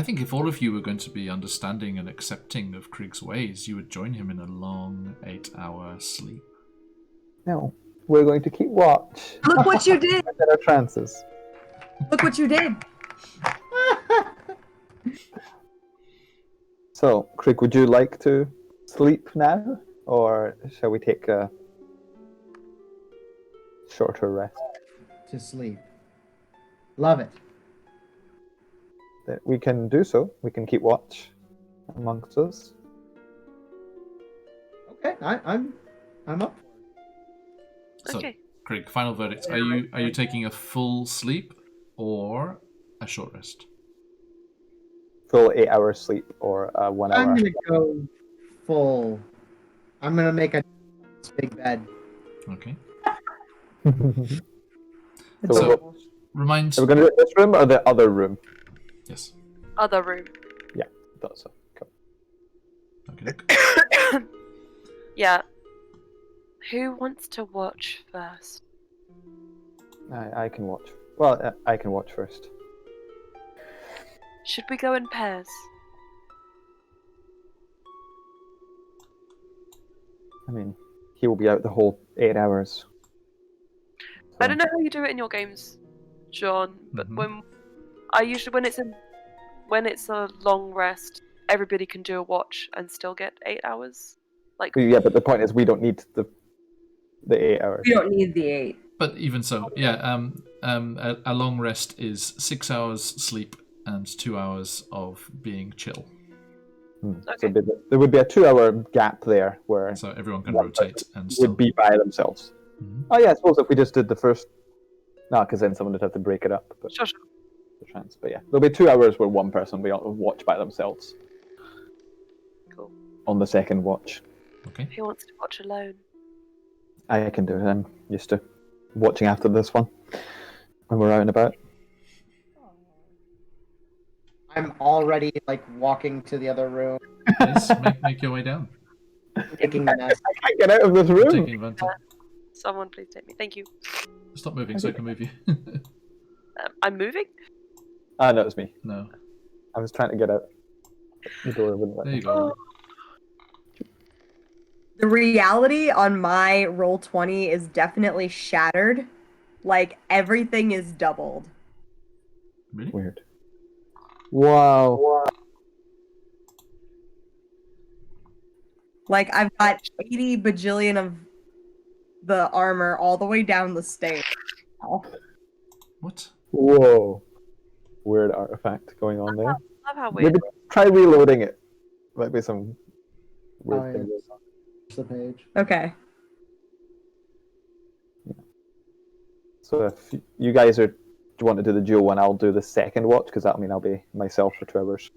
think if all of you were going to be understanding and accepting of Krieg's ways, you would join him in a long 8-hour sleep. No, we're going to keep watch. Look what you did. At our trances. Look what you did. So, Krieg, would you like to sleep now? Or shall we take a shorter rest? To sleep. Love it. That we can do so. We can keep watch amongst us. Okay, I'm up. So, Okay. Krieg, final verdict: are you taking a full sleep or a short rest? Full 8 hours sleep or 1 hour. I'm gonna go full. I'm gonna make a big bed. Okay. So, Remind. are we going to do it this room or the other room? Yes. Other room. Yeah, thought so. Cool. Okay. Yeah. Who wants to watch first? I can watch. Well, I can watch first. Should we go in pairs? I mean, he will be out the whole 8 hours. I don't know how you do it in your games, John, but Mhm. when it's a long rest, everybody can do a watch and still get 8 hours. Like, Yeah, but the point is, we don't need the 8 hours. We don't need the 8. But even so, yeah. A long rest is 6 hours sleep and 2 hours of being chill. So there would be a 2 hour gap there where So everyone can one rotate person and still would be by themselves. Mhm. Oh yeah, I suppose if we just did the first, no, because then someone would have to break it up. But sure. the chance. But yeah, there'll be 2 hours where one person will watch by themselves Cool. on the second watch. Okay. Who wants to watch alone? I can do it. I'm used to watching after this one when we're out and about. I'm already like walking to the other room. Yes, make your way down. Taking the nest. I can't get out of this I'm room. taking Vanta. Someone please take me. Thank you. Stop moving so I can move you. I'm moving? Ah, no, it's me. No. I was trying to get out. The door wouldn't let There me. you go. The reality on my roll 20 is definitely shattered. Like everything is doubled. Really? Weird. Wow. Like I've got 80 bajillion of the armor all the way down the stairs. What? Whoa. Weird artifact going on there. Love how weird. Maybe try reloading it. Might be some weird Oh, yeah. thing going on. The page. Okay. So if you guys want to do the dual one, I'll do the second watch because that'll mean I'll be myself for 2 hours.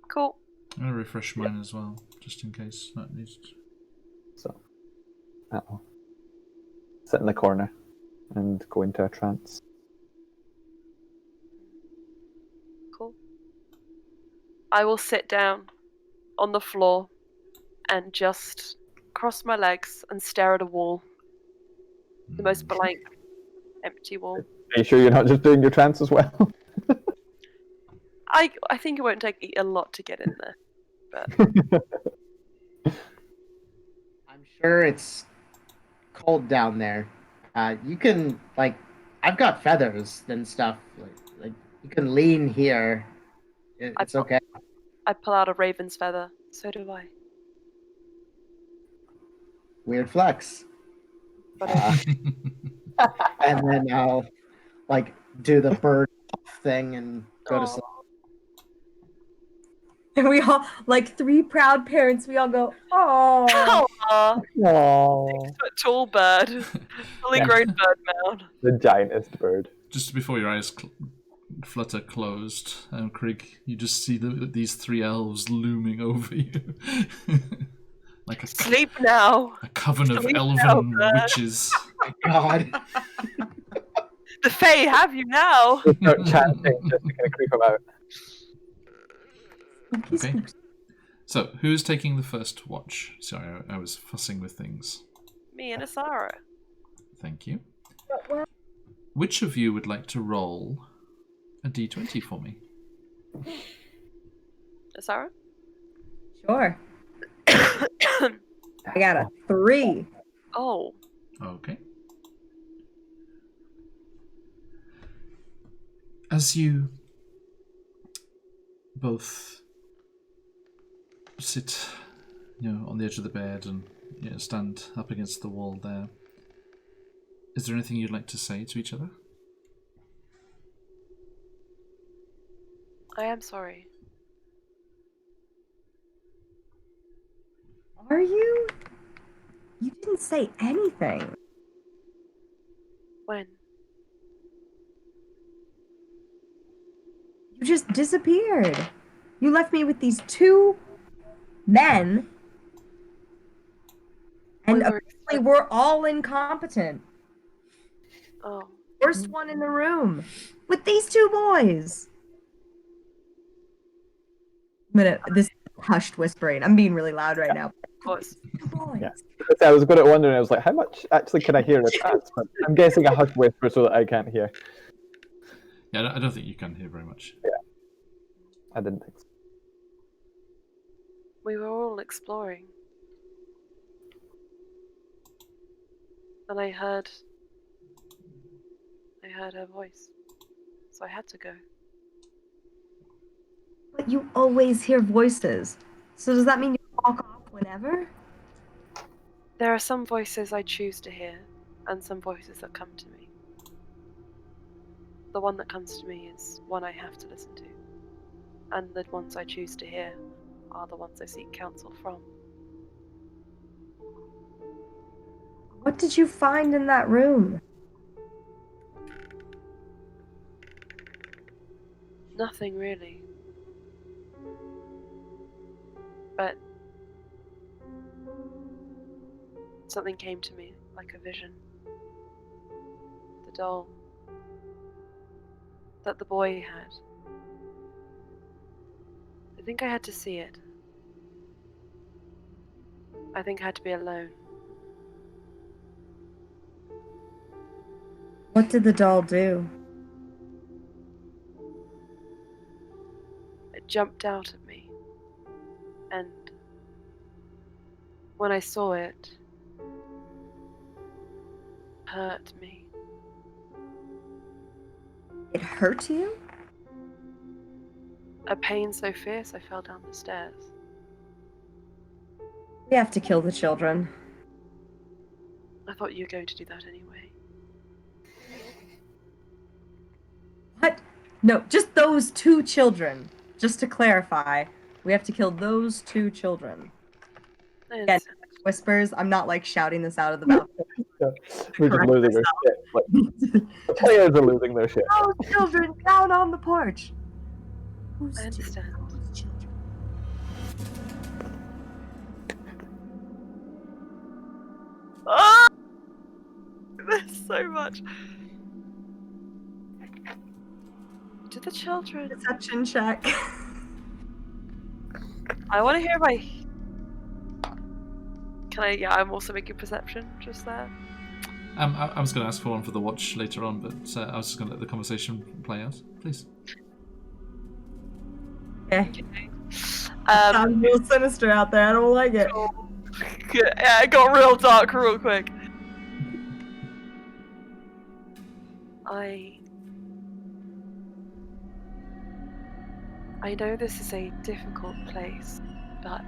Cool. I'm gonna refresh mine as well, just in case that needs. So I'll sit in the corner and go into a trance. Cool. I will sit down on the floor and just cross my legs and stare at a wall. The most blank, empty wall. Are you sure you're not just doing your trance as well? I think it won't take a lot to get in there. But I'm sure it's cold down there. You can I've got feathers and stuff. Like you can lean here. It's okay. I pull out a raven's feather. So do I. Weird flex. But And then I'll do the bird thing and go to sleep. And we all, like 3 proud parents, we all go, oh. Aw, Aww. 6-foot-tall bird. Fully Yeah. grown bird mound. The giantest bird. Just before your eyes flutter closed, Krieg, you just see these 3 elves looming over you. Like Sleep now. a coven of Sleep elven now, bird. witches. God. The Fae have you now. They start chanting just to kind of creep him out. Okay. So, who's taking the first watch? Sorry, I was fussing with things. Me and Asara. Thank you. Which of you would like to roll a d20 for me? Asara? Sure. I got a 3. Oh. Okay. As you both sit, on the edge of the bed and stand up against the wall there, is there anything you'd like to say to each other? I am sorry. Are you? You didn't say anything. When? You just disappeared. You left me with these 2 men, and We were- apparently we're all incompetent. Oh. Worst one in the room with these 2 boys. This is hushed whispering. I'm being really loud right now. Of course. 2 boys. Yeah. I was good at wondering. I was like, how much actually can I hear in a trance? But I'm guessing a hush whisper so that I can't hear. Yeah, I don't think you can hear very much. Yeah. I didn't think so. We were all exploring. And I heard her voice. So I had to go. But you always hear voices. So does that mean you walk off whenever? There are some voices I choose to hear, and some voices that come to me. The one that comes to me is one I have to listen to. And the ones I choose to hear are the ones I seek counsel from. What did you find in that room? Nothing really. But something came to me like a vision. The doll that the boy had. I think I had to see it. I think I had to be alone. What did the doll do? It jumped out at me. And when I saw it, hurt me. It hurt you? A pain so fierce I fell down the stairs. We have to kill the children. I thought you were going to do that anyway. What? No, just those 2 children. Just to clarify, we have to kill those 2 children. Again, whispers. I'm not like shouting this out of the mouth. Yeah, we're just losing our shit. Like, the players are losing their shit. Those children down on the porch. Who's I understand. children? Ah! There's so much. To the children. Perception check. I want to hear my. Can I? Yeah, I'm also making perception just there. I was going to ask for one for the watch later on, but I was just going to let the conversation play out. Please. Okay. Um, Sounds real sinister out there. I don't like it. yeah, it got real dark real quick. I know this is a difficult place, but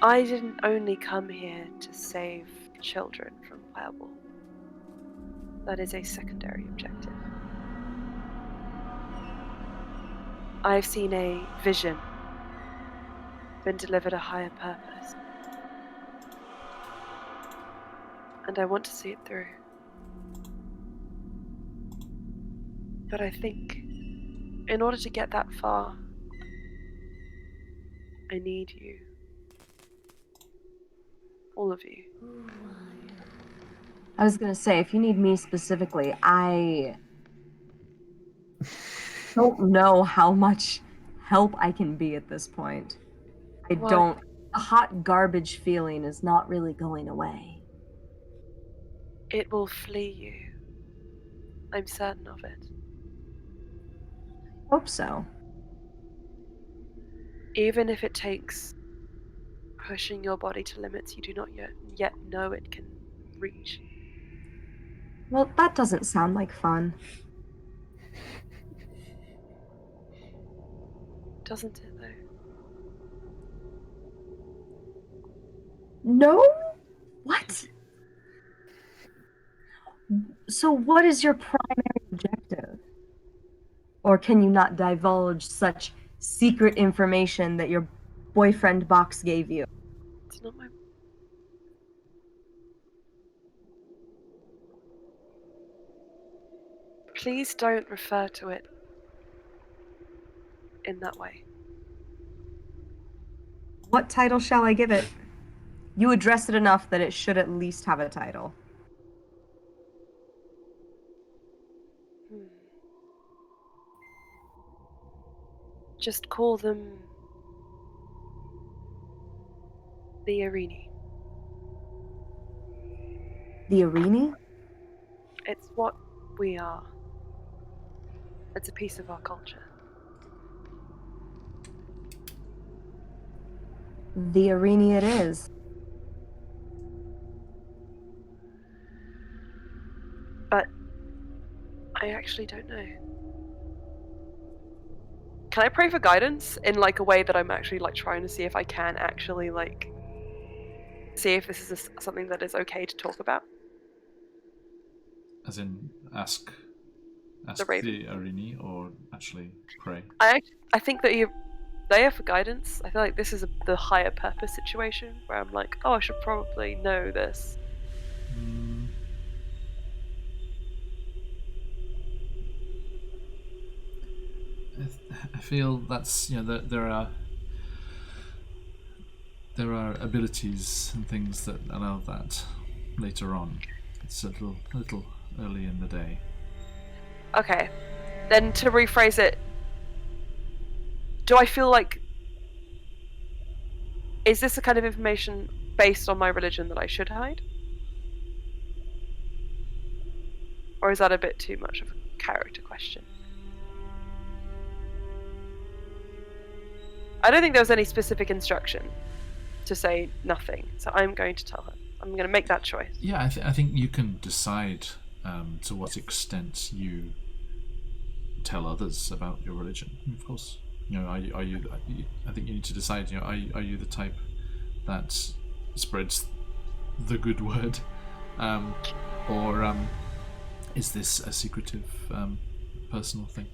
I didn't only come here to save children from Fireball. That is a secondary objective. I've seen a vision, been delivered a higher purpose, and I want to see it through. But I think, in order to get that far, I need you. All of you. I was gonna say, if you need me specifically, I don't know how much help I can be at this point. Why? The hot garbage feeling is not really going away. It will flee you. I'm certain of it. Hope so. Even if it takes pushing your body to limits you do not yet know it can reach. Well, that doesn't sound like fun. Doesn't it, though? No? What? So what is your primary objective? Or can you not divulge such secret information that your boyfriend Box gave you? It's not my... Please don't refer to it in that way. What title shall I give it? You address it enough that it should at least have a title. Just call them the Arini. The Arini? It's what we are. It's a piece of our culture. The Arini it is. But I actually don't know. Can I pray for guidance in like a way that I'm actually like trying to see if I can actually like see if this is something that is okay to talk about? As in, ask The raven. the Arini, or actually pray? I think that you're there for guidance. I feel like this is the higher purpose situation where I'm like, oh, I should probably know this. I feel that's, you know, there are abilities and things that allow that later on. It's a little early in the day. Okay, then to rephrase it, do I feel like Is this the kind of information based on my religion that I should hide? Or is that a bit too much of a character question? I don't think there was any specific instruction to say nothing, so I'm going to tell her. I'm going to make that choice. Yeah, I think you can decide to what extent you tell others about your religion. Of course, you know, are you? I think you need to decide. You know, are you the type that spreads the good word, or is this a secretive, personal thing?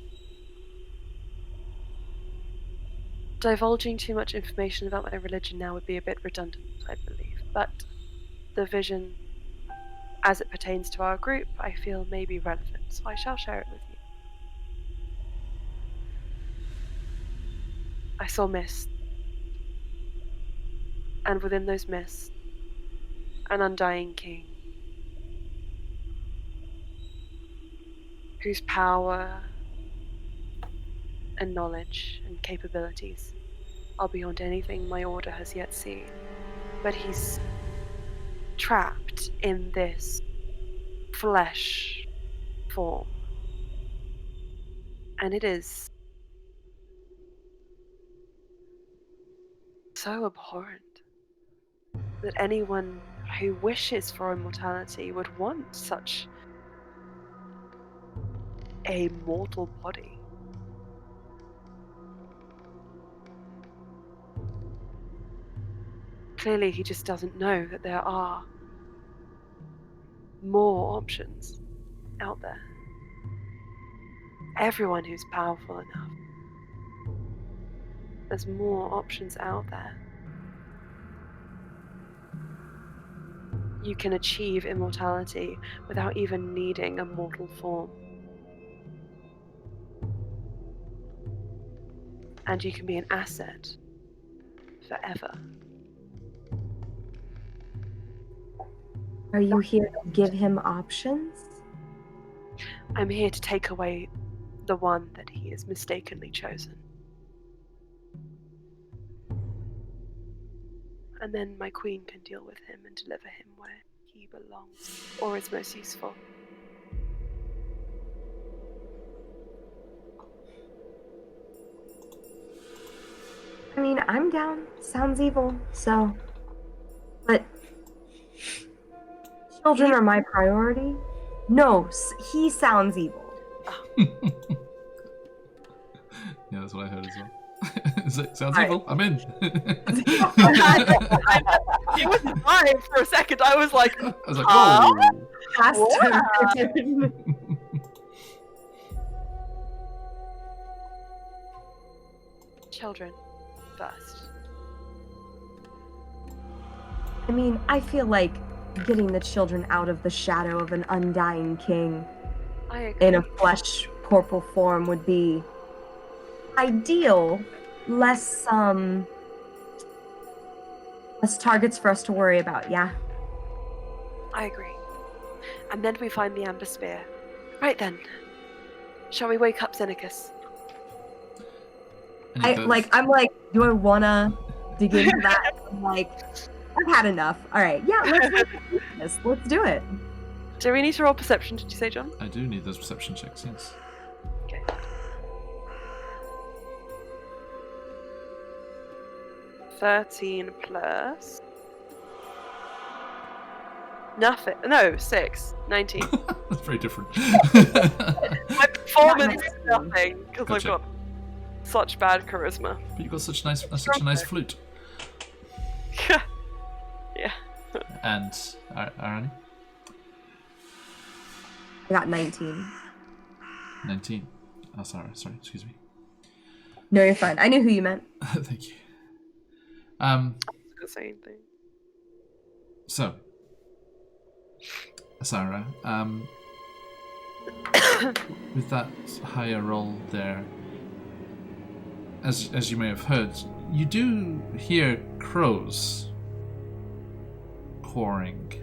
Divulging too much information about my religion now would be a bit redundant, I believe, but the vision, as it pertains to our group, I feel may be relevant, so I shall share it with you. I saw mist, and within those mists, an undying king, whose power and knowledge and capabilities are beyond anything my order has yet seen. But he's trapped in this flesh form. And it is so abhorrent that anyone who wishes for immortality would want such a mortal body. Clearly, he just doesn't know that there are more options out there. Everyone who's powerful enough, there's more options out there. You can achieve immortality without even needing a mortal form. And you can be an asset forever. Are you here to give him options? I'm here to take away the one that he has mistakenly chosen. And then my queen can deal with him and deliver him where he belongs, or is most useful. I mean, I'm down. Sounds evil, so. But children are my priority. No, he sounds evil. Yeah, that's what I heard as well. Sounds evil. I'm in. He wasn't lying for a second. I was like, whoa. Children first. I mean, I feel like getting the children out of the shadow of an undying king in a flesh corporal form would be ideal. Less targets for us to worry about, yeah? I agree. And then we find the Amber Spear. Right then. Shall we wake up Xenicus? I'm like, do I wanna dig into that? I'm like, I've had enough. Alright, yeah, let's do it. Do we need to roll perception, did you say, John? I do need those perception checks, yes. Okay. $13 plus nothing. No, 6. 19. That's very different. My performance is nothing because I've got such bad charisma. But you've got such a nice flute. Yeah. And Arani? I got 19. 19. Oh, sorry, excuse me. No, you're fine. I knew who you meant. Thank you. I was gonna say anything. So, Sarah, with that higher roll there, as you may have heard, you do hear crows cawing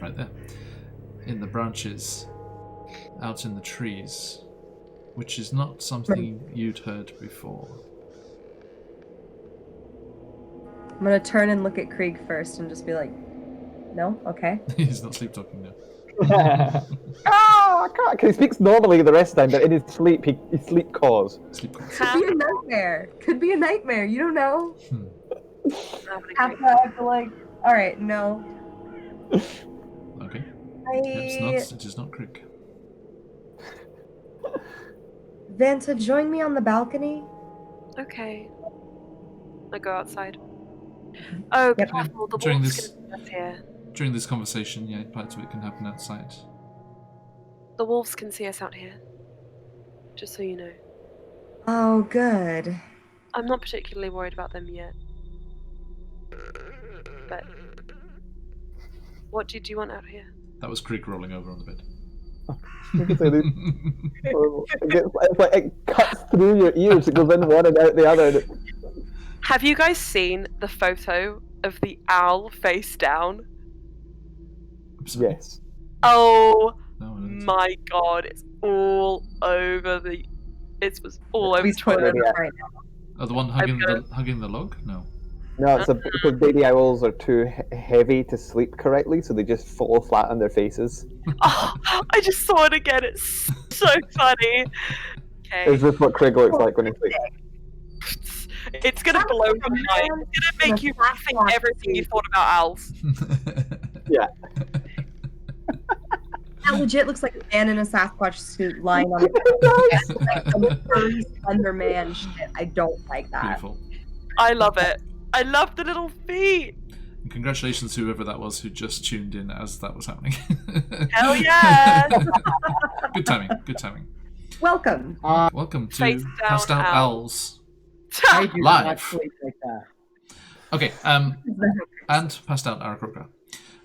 right there in the branches out in the trees, which is not something you'd heard before. gonna turn and look at Krieg first and just be like, no? Okay. He's not sleep talking now. I can't. 'Cause he speaks normally the rest of the time, but in his sleep, he sleep calls. Sleep calls. Could be a nightmare. Could be a nightmare. You don't know. Hmm. Have to like, alright, no. Okay. I... It is not Krieg. Vanta, join me on the balcony. Okay. I go outside. Oh, Yep. careful, the During wolves this- can see us here. During this conversation, yeah, parts of it can happen outside. The wolves can see us out here. Just so you know. Oh, good. I'm not particularly worried about them yet. But what did you want out here? That was Krieg rolling over on the bed. You can say this. It's like it cuts through your ears. It goes in one and out the other. Have you guys seen the photo of the owl face down? I'm sorry. Yes. Oh No, I didn't. my god, it's all over the. It was all over Please put Twitter. it up right now. Oh, the one hugging the log? No. No, it's because baby owls are too heavy to sleep correctly, so they just fall flat on their faces. Oh, I just saw it again. It's so funny. Okay. Is this what Krieg looks like when he sleeps? It's gonna blow your mind. It's gonna make you rethink everything you thought about owls. Yeah. That legit looks like a man in a Sasquatch suit lying on the like some furry slender man shit. I don't like that. Beautiful. I love it. I love the little feet. And congratulations to whoever that was who just tuned in as that was happening. Hell yeah! Good timing. Good timing. Welcome. Welcome to Face down Passed Out Owls. Owls. I do Live. not sleep like that. Okay. And Passed Out Arakroka.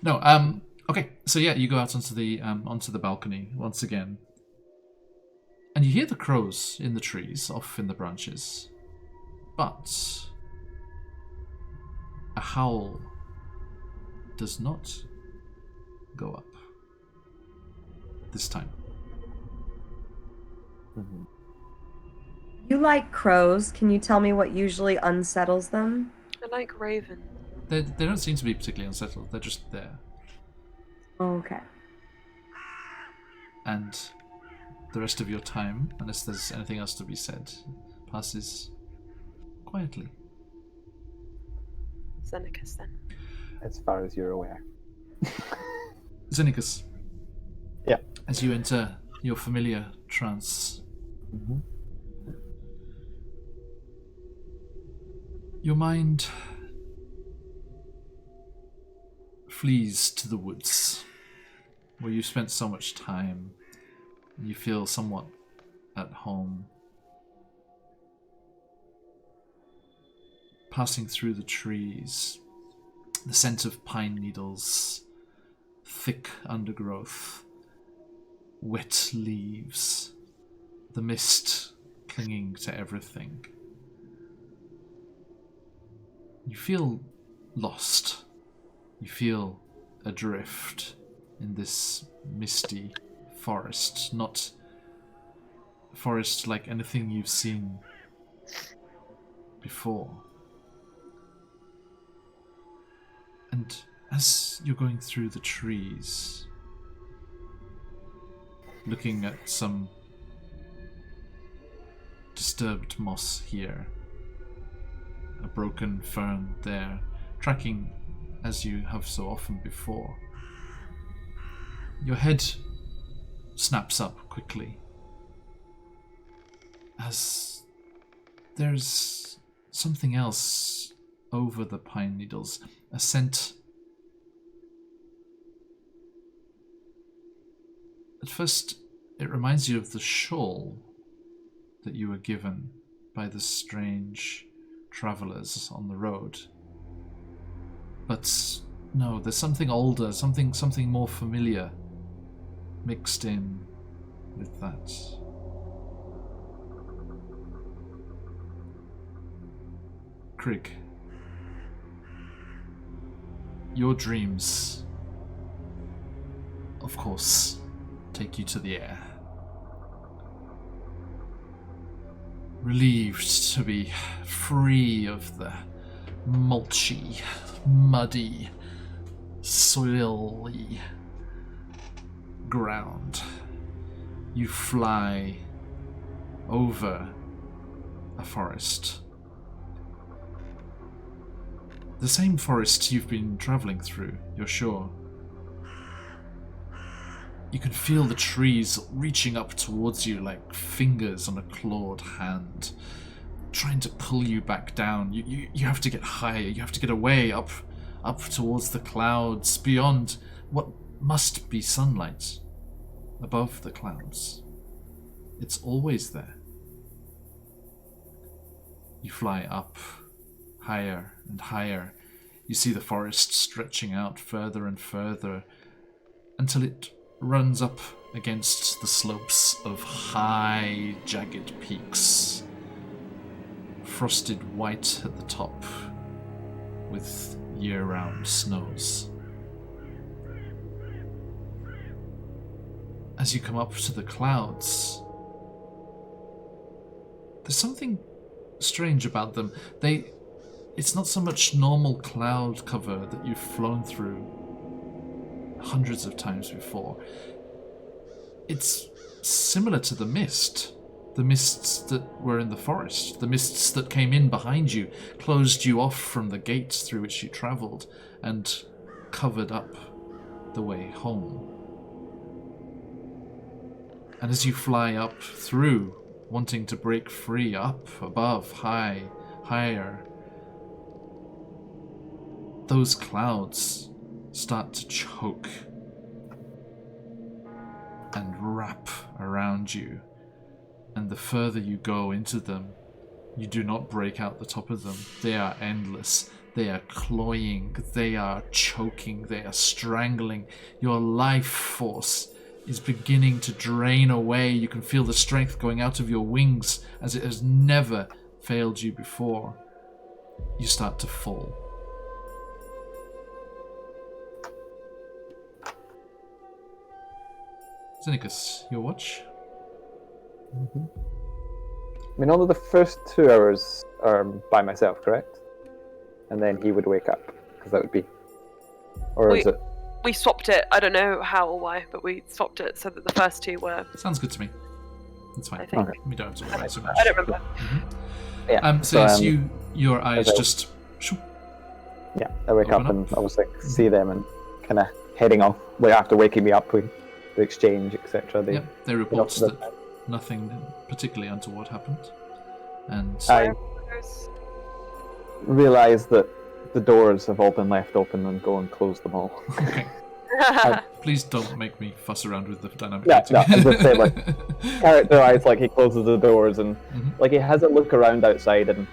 No. Okay. So yeah, you go out onto the balcony once again, and you hear the crows in the trees, off in the branches, but a howl does not go up this time. Mhm. You like crows. Can you tell me what usually unsettles them? I like Raven. They don't seem to be particularly unsettled. They're just there. Okay. And the rest of your time, unless there's anything else to be said, passes quietly. Xenicus then. As far as you're aware. Xenicus. Yeah. As you enter your familiar trance, Mhm. your mind flees to the woods, where you spent so much time, and you feel somewhat at home. Passing through the trees, the scent of pine needles, thick undergrowth, wet leaves, the mist clinging to everything. You feel lost. You feel adrift in this misty forest, not a forest like anything you've seen before. And as you're going through the trees, looking at some disturbed moss here, a broken fern there, tracking as you have so often before, your head snaps up quickly as there's something else over the pine needles, a scent. At first, it reminds you of the shawl that you were given by the strange travelers on the road. But no, there's something older, something more familiar mixed in with that. Krieg, your dreams, of course, take you to the air. Relieved to be free of the mulchy, muddy, soily ground. You fly over a forest. The same forest you've been traveling through, you're sure. You can feel the trees reaching up towards you like fingers on a clawed hand, trying to pull you back down. You have to get higher, you have to get away, up towards the clouds, beyond what must be sunlight, above the clouds. It's always there. You fly up, higher and higher. You see the forest stretching out further and further until it runs up against the slopes of high, jagged peaks, frosted white at the top with year-round snows. As you come up to the clouds, there's something strange about them. It's not so much normal cloud cover that you've flown through hundreds of times before. It's similar to the mist. The mists that were in the forest. The mists that came in behind you, closed you off from the gates through which you travelled, and covered up the way home. And as you fly up through, wanting to break free, up, above, high, higher, those clouds start to choke and wrap around you. And the further you go into them, you do not break out the top of them. They are endless. They are cloying. They are choking. They are strangling. Your life force is beginning to drain away. You can feel the strength going out of your wings as it has never failed you before. You start to fall. Xenicus, your watch? Mm-hmm. I mean, all of the first 2 hours are by myself, correct? And then he would wake up, because that would be... Or is it... We swapped it. I don't know how or why, but we swapped it so that the first 2 were... Sounds good to me. That's fine. I think. Okay. We don't have to worry so much. I don't remember. Mm-hmm. Yeah. So yes, your eyes just... Yeah, I wake Open up and obviously see them and kind of heading off. Like, after waking me up, we the exchange, etc. Yep, they report to the- that nothing particularly untoward happened. And I realise that the doors have all been left open and go and close them all. okay, please don't make me fuss around with the dynamic. No, rating. I'm just saying, like, characterised like he closes the doors and like he has a look around outside and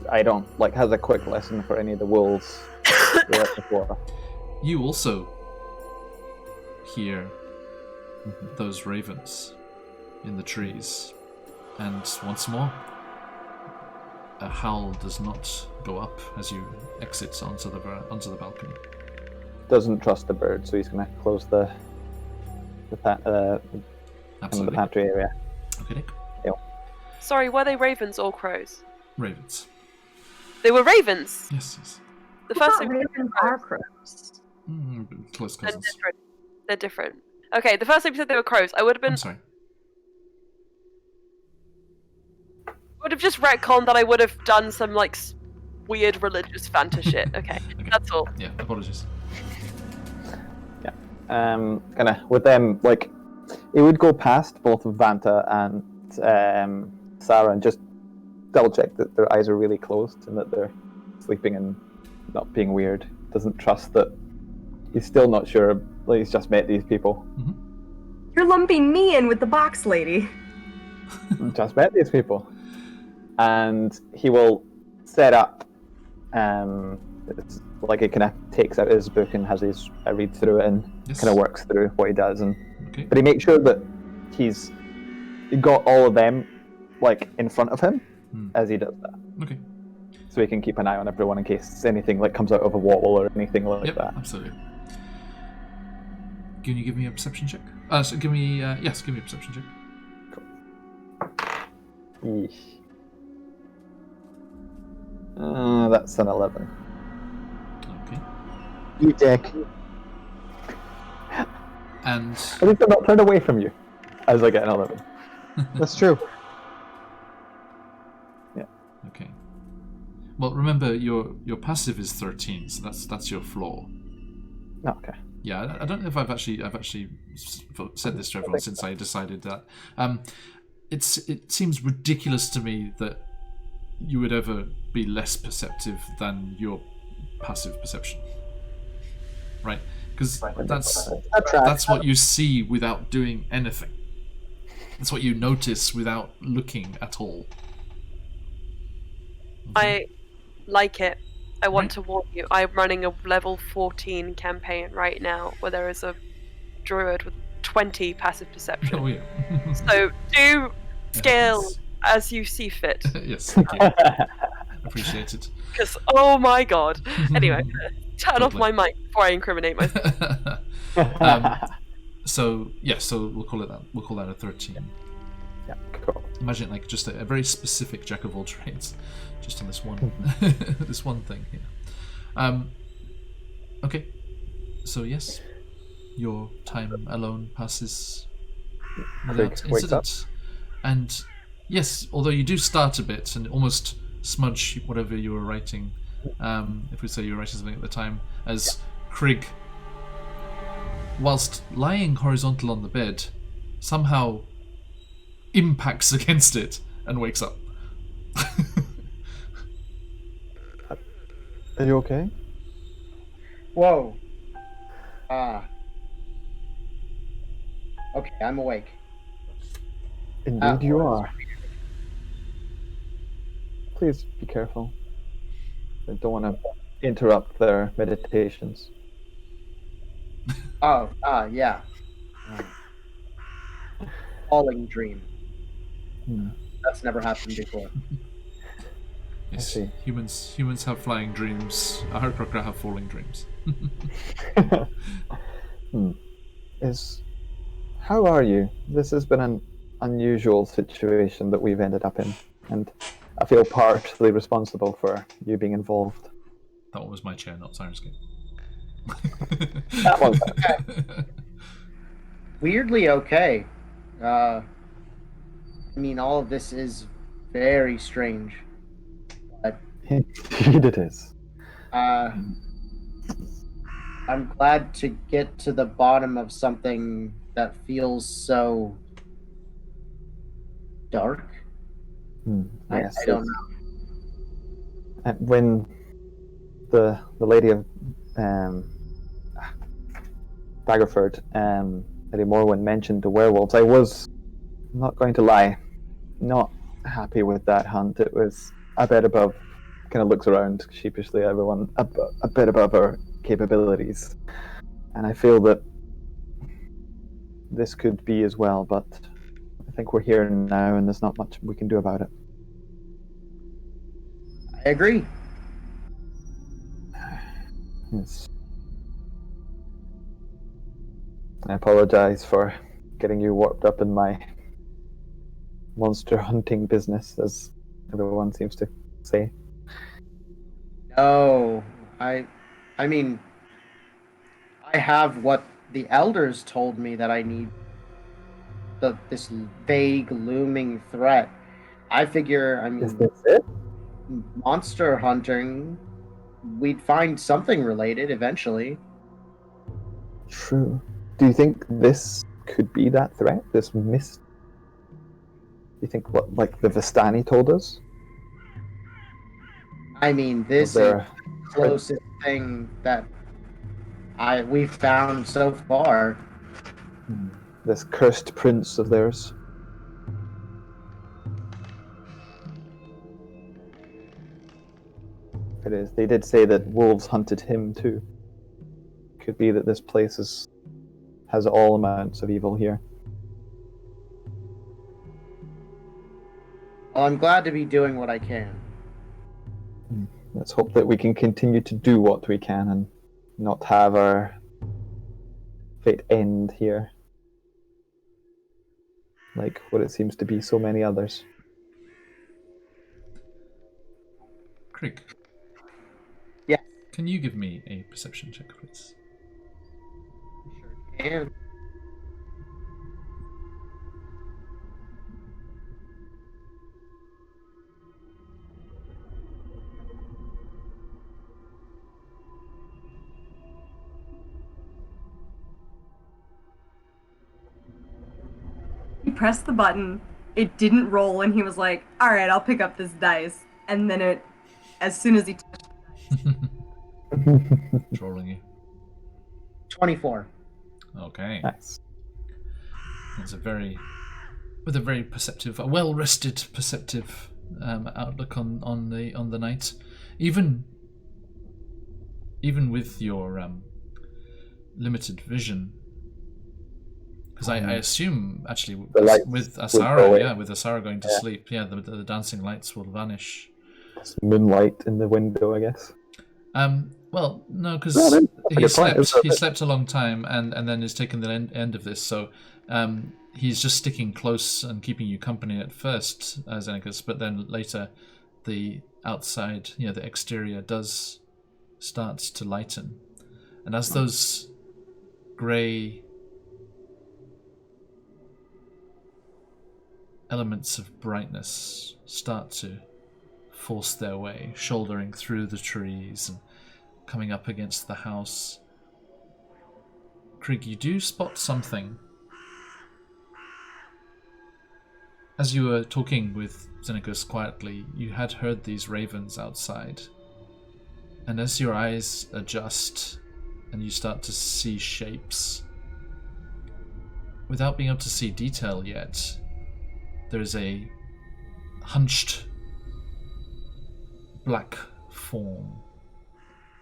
I don't like has a quick listen for any of the wolves before. You also hear those ravens in the trees, and once more, a howl does not go up as you exit onto the balcony. Doesn't trust the bird, so he's gonna close the Absolutely. pantry area. Okay, Nick. Sorry, were they ravens or crows? Ravens. They were ravens. Yes. The I first thought thing ravens are crows. Close they're cousins. different. They're different. Okay, the first time you said they were crows, I would have been. I'm sorry. Would have just retconned that I would have done some like weird religious Fanta shit. Okay, that's all. Yeah, apologies. Kind of with them, like it would go past both Vanta and Sarah and just double check that their eyes are really closed and that they're sleeping and not being weird. Doesn't trust that he's still not sure. Like he's just met these people. You're lumping me in with the box lady. Just met these people, and he will set up. It's like he kind of takes out his book and has his read through it and kind of works through what he does, and but he makes sure that he's got all of them like in front of him as he does that. Okay. So he can keep an eye on everyone in case anything like comes out of a wall or anything like that. Absolutely. Can you give me a perception check? Give me a perception check. Yeesh. That's an 11. Okay. You dick. And At least I'm not turned away from you as I get an 11. That's true. okay. Well, remember your passive is 13, so that's your floor. Okay. Yeah, I don't know if I've actually said this to everyone since I decided that. It seems ridiculous to me that you would ever be less perceptive than your passive perception, right? Because that's what you see without doing anything. That's what you notice without looking at all. I like it. I want Right. to warn you. I'm running a level 14 campaign right now where there is a druid with 20 passive perception. Oh yeah. So do scale happens. as you see fit. Yes, thank you. Appreciate it. Because, oh my god. Anyway, turn off Totally. my mic before I incriminate myself. So we'll call it that. We'll call that a 13. Yeah, cool. Imagine like just a very specific jack of all trades, just on this one, this one thing here. Okay. So yes, your time alone passes without Craig wakes up. incident, and yes, although you do start a bit and almost smudge whatever you were writing. If we say you were writing something at the time, as Krieg, whilst lying horizontal on the bed, somehow impacts against it and wakes up. Are you okay? Whoa. Okay, I'm awake. Indeed you are. Please be careful. I don't want to interrupt their meditations. Yeah. Falling dream. That's never happened before. Yes, see. humans have flying dreams. Ahurkrakra have falling dreams. How are you? This has been an unusual situation that we've ended up in, and I feel partly responsible for you being involved. That one was my chair, not Sirenscape. That one. Weirdly okay. I mean, all of this is very strange. But Indeed it is. I'm glad to get to the bottom of something that feels so dark. Yes. I don't know. When the lady of Baggerford, Lady Morwen, mentioned the werewolves, I was, not going to lie, not happy with that hunt. It was a bit above, kind of looks around sheepishly, everyone, a bit above our capabilities. And I feel that this could be as well, but I think we're here now and there's not much we can do about it. I agree. Yes. I apologize for getting you warped up in my monster hunting business, as everyone seems to say. No, I mean, I have what the elders told me that I need. This vague, looming threat. I figure, I Is mean, this it? monster hunting, we'd find something related eventually. True. Do you think this could be that threat? This mist? Do you think what, like the Vistani told us? I mean, this is there the closest thing that we've found so far. This cursed prince of theirs? It is. They did say that wolves hunted him too. Could be that this place has all amounts of evil here. Well, I'm glad to be doing what I can. Let's hope that we can continue to do what we can and not have our fate end here, like what it seems to be so many others. Krieg. Yeah. Can you give me a perception check, please? Sure can. He pressed the button. It didn't roll, and he was like, "All right, I'll pick up this dice." And then as soon as he touched, Trolling you. 24. Okay. Nice. It's with a very perceptive, a well-rested, perceptive outlook on the night. Even with your limited vision, because I assume actually The lights with will go Asara, away. with Asara going to sleep, the dancing lights will vanish. It's moonlight in the window, I guess. Well, no, because Well, then, that's a he good point. slept. He slept a long time, and then is taking the end of this. So, he's just sticking close and keeping you company at first, Xenacus, but then later, the outside, the exterior does start to lighten, and as those grey elements of brightness start to force their way, shouldering through the trees and coming up against the house. Krieg, you do spot something. As you were talking with Xenacus quietly, you had heard these ravens outside. And as your eyes adjust and you start to see shapes, without being able to see detail yet, there's a hunched black form,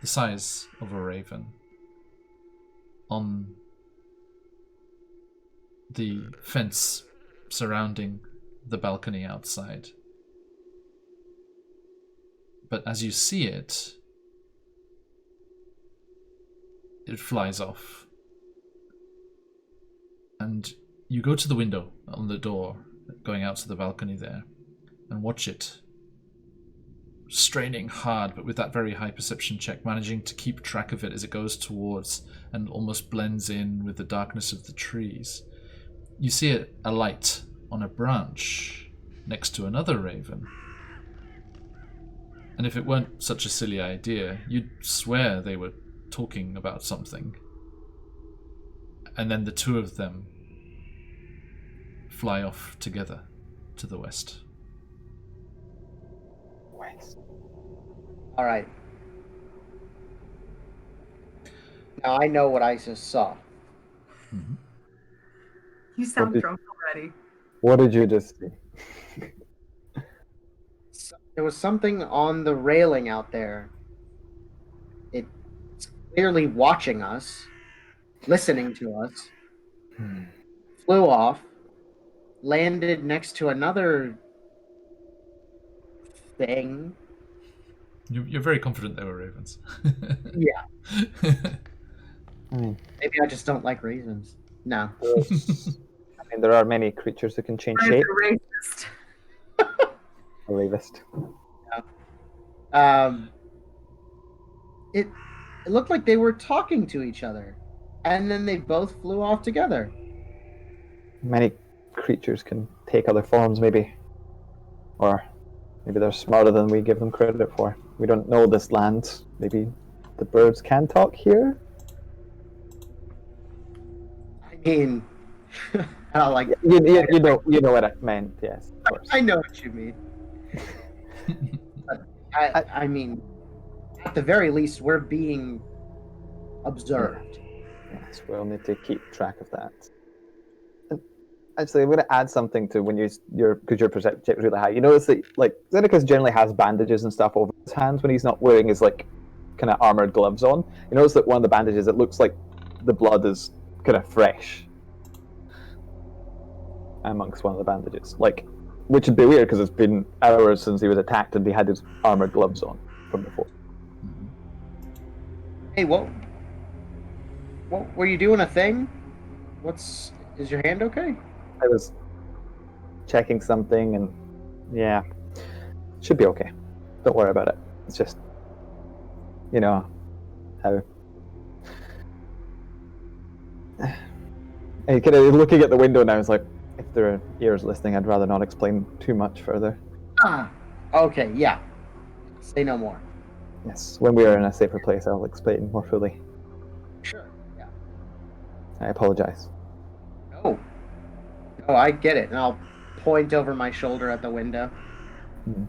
the size of a raven, on the fence surrounding the balcony outside. But as you see it, it flies off. And you go to the window on the door, going out to the balcony there, and watch it, straining hard, but with that very high perception check, managing to keep track of it as it goes towards and almost blends in with the darkness of the trees. You see it alight on a branch next to another raven. And if it weren't such a silly idea, you'd swear they were talking about something. And then the two of them fly off together to the west. All right. Now I know what I just saw. Mm-hmm. you sound did- drunk already. What did you just see? There was something on the railing out there. It's clearly watching us, listening to us, flew off, landed next to another thing. You're very confident they were ravens. Yeah. I mean, Maybe I just don't like raisins. No. there are many creatures that can change You're shape. racist. A ravist. It looked like they were talking to each other, and then they both flew off together. Many creatures can take other forms, maybe. Or maybe they're smarter than we give them credit for. We don't know this land. Maybe the birds can talk here? I mean, I don't like. You know what I meant, yes, of course. I know what you mean. But I mean, at the very least, we're being observed. Yes, we'll need to keep track of that. And actually, I'm going to add something to when because your perception check was really high. You notice that, like, Xenacus generally has bandages and stuff over his hands when he's not wearing his, like, kind of armored gloves on. You notice that one of the bandages, it looks like the blood is kind of fresh amongst one of the bandages. Like, which would be weird because it's been hours since he was attacked and he had his armored gloves on from before. Hey, what were you doing a thing? Is your hand okay? I was checking something and yeah, should be okay. Don't worry about it. It's just, you know, how. And kind of looking at the window now, it's like, if there are ears listening, I'd rather not explain too much further. Ah, okay, yeah. Say no more. Yes, when we are in a safer place, I'll explain more fully. Sure, yeah. I apologize. Oh. Oh, I get it. And I'll point over my shoulder at the window. Hmm.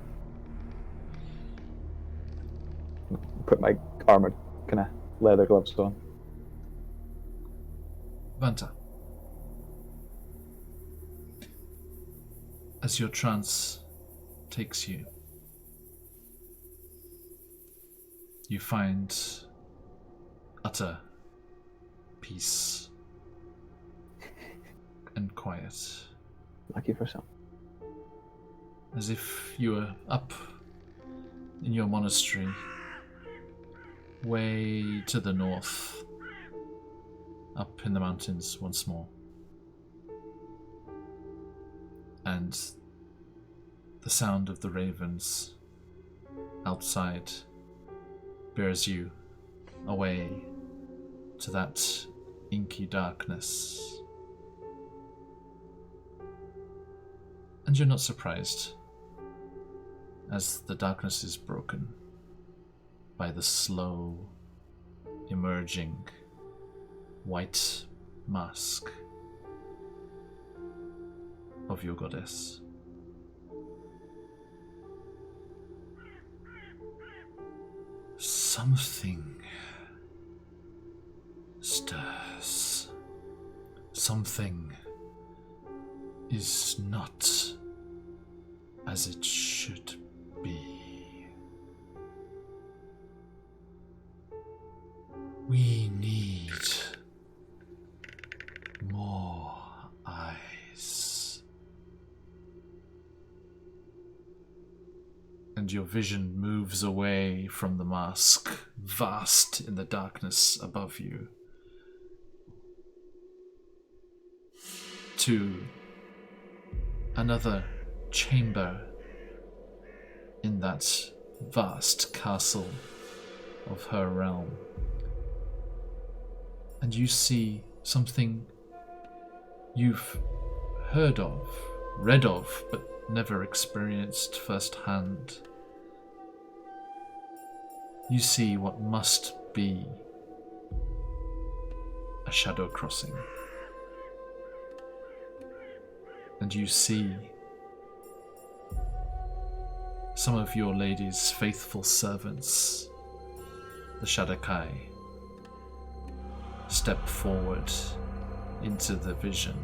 Put my armored kind of leather gloves on. Vanta, as your trance takes you, you find utter peace and quiet, Lucky for some. as if you were up in your monastery, way to the north, up in the mountains once more. And the sound of the ravens outside bears you away to that inky darkness. And you're not surprised, as the darkness is broken by the slow emerging white mask of your goddess. Something stirs. Something is not as it should be. We need more eyes. And your vision moves away from the mask, vast in the darkness above you, to another chamber in that vast castle of her realm. And you see something you've heard of, read of, but never experienced firsthand. You see what must be a shadow crossing. And you see some of your lady's faithful servants, the Shadakai, step forward into the vision,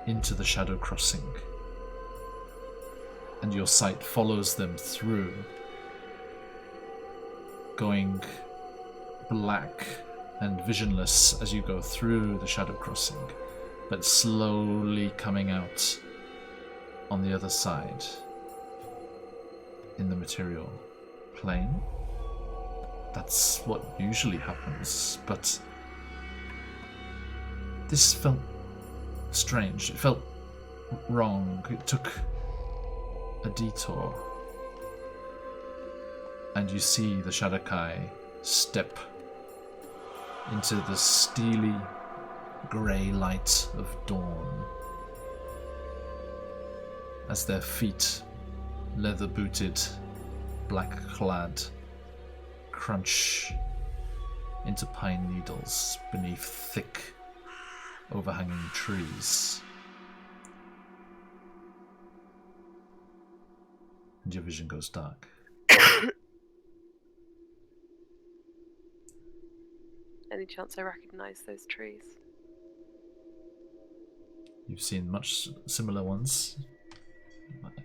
into the shadow crossing, and your sight follows them through, going black and visionless as you go through the shadow crossing, but slowly coming out on the other side in the material plane. That's what usually happens, but this felt strange. It felt wrong. It took a detour. And you see the Shadakai step into the steely grey light of dawn as their feet, leather-booted, black-clad, crunch into pine needles beneath thick, overhanging trees. And your vision goes dark. Any chance I recognise those trees? You've seen much similar ones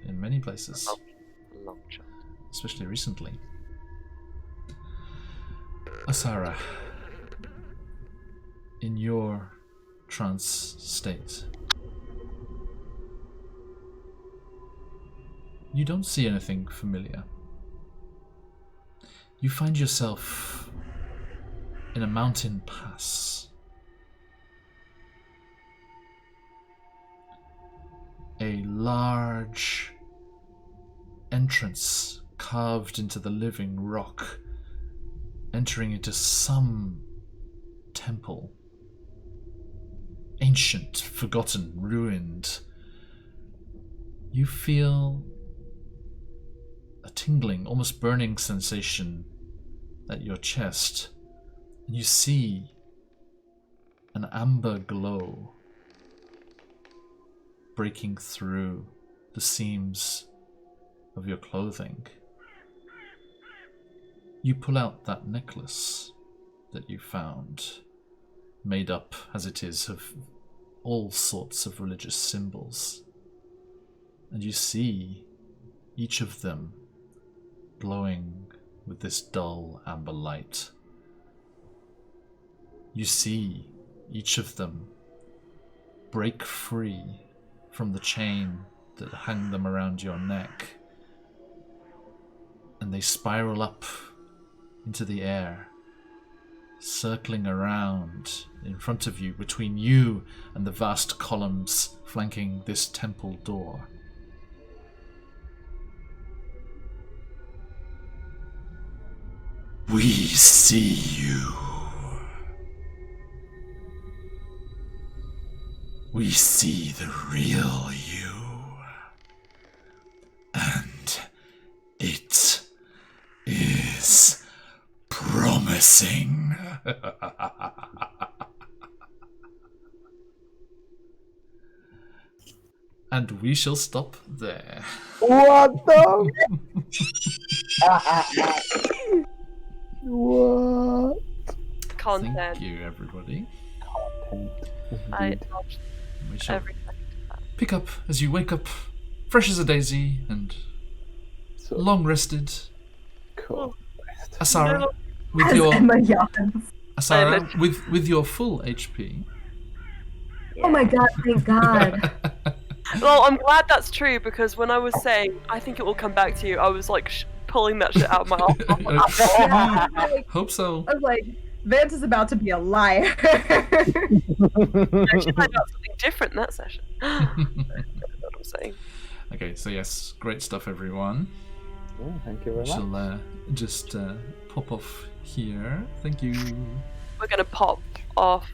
in many places, Long shot. especially recently. Asara, in your trance state, you don't see anything familiar. You find yourself in a mountain pass. A large entrance carved into the living rock, entering into some temple. Ancient, forgotten, ruined. You feel a tingling, almost burning sensation at your chest. And you see an amber glow breaking through the seams of your clothing. You pull out that necklace that you found, made up as it is of all sorts of religious symbols, and you see each of them glowing with this dull amber light. You see each of them break free from the chain that hung them around your neck, and they spiral up into the air, circling around in front of you, between you and the vast columns flanking this temple door. We see you. We see the real you. And it is promising. And we shall stop there. What the? What? Content. Thank you, everybody. I Indeed. loved We shall everything. pick up as you wake up, fresh as a daisy and So long rested. cool. Asara, No. with As your Emma yawns. Asara, with your full HP. Oh my god, thank god. Well, I'm glad that's true because when I was saying I think it will come back to you, I was like pulling that shit out of my ass. Yeah, like, Hope so. I was like, Vance is about to be a liar. Actually, I got something different in that session. That's what I'm saying. Okay, so yes, great stuff, everyone. Oh, thank you very We much. shall just pop off here. Thank you. We're gonna pop off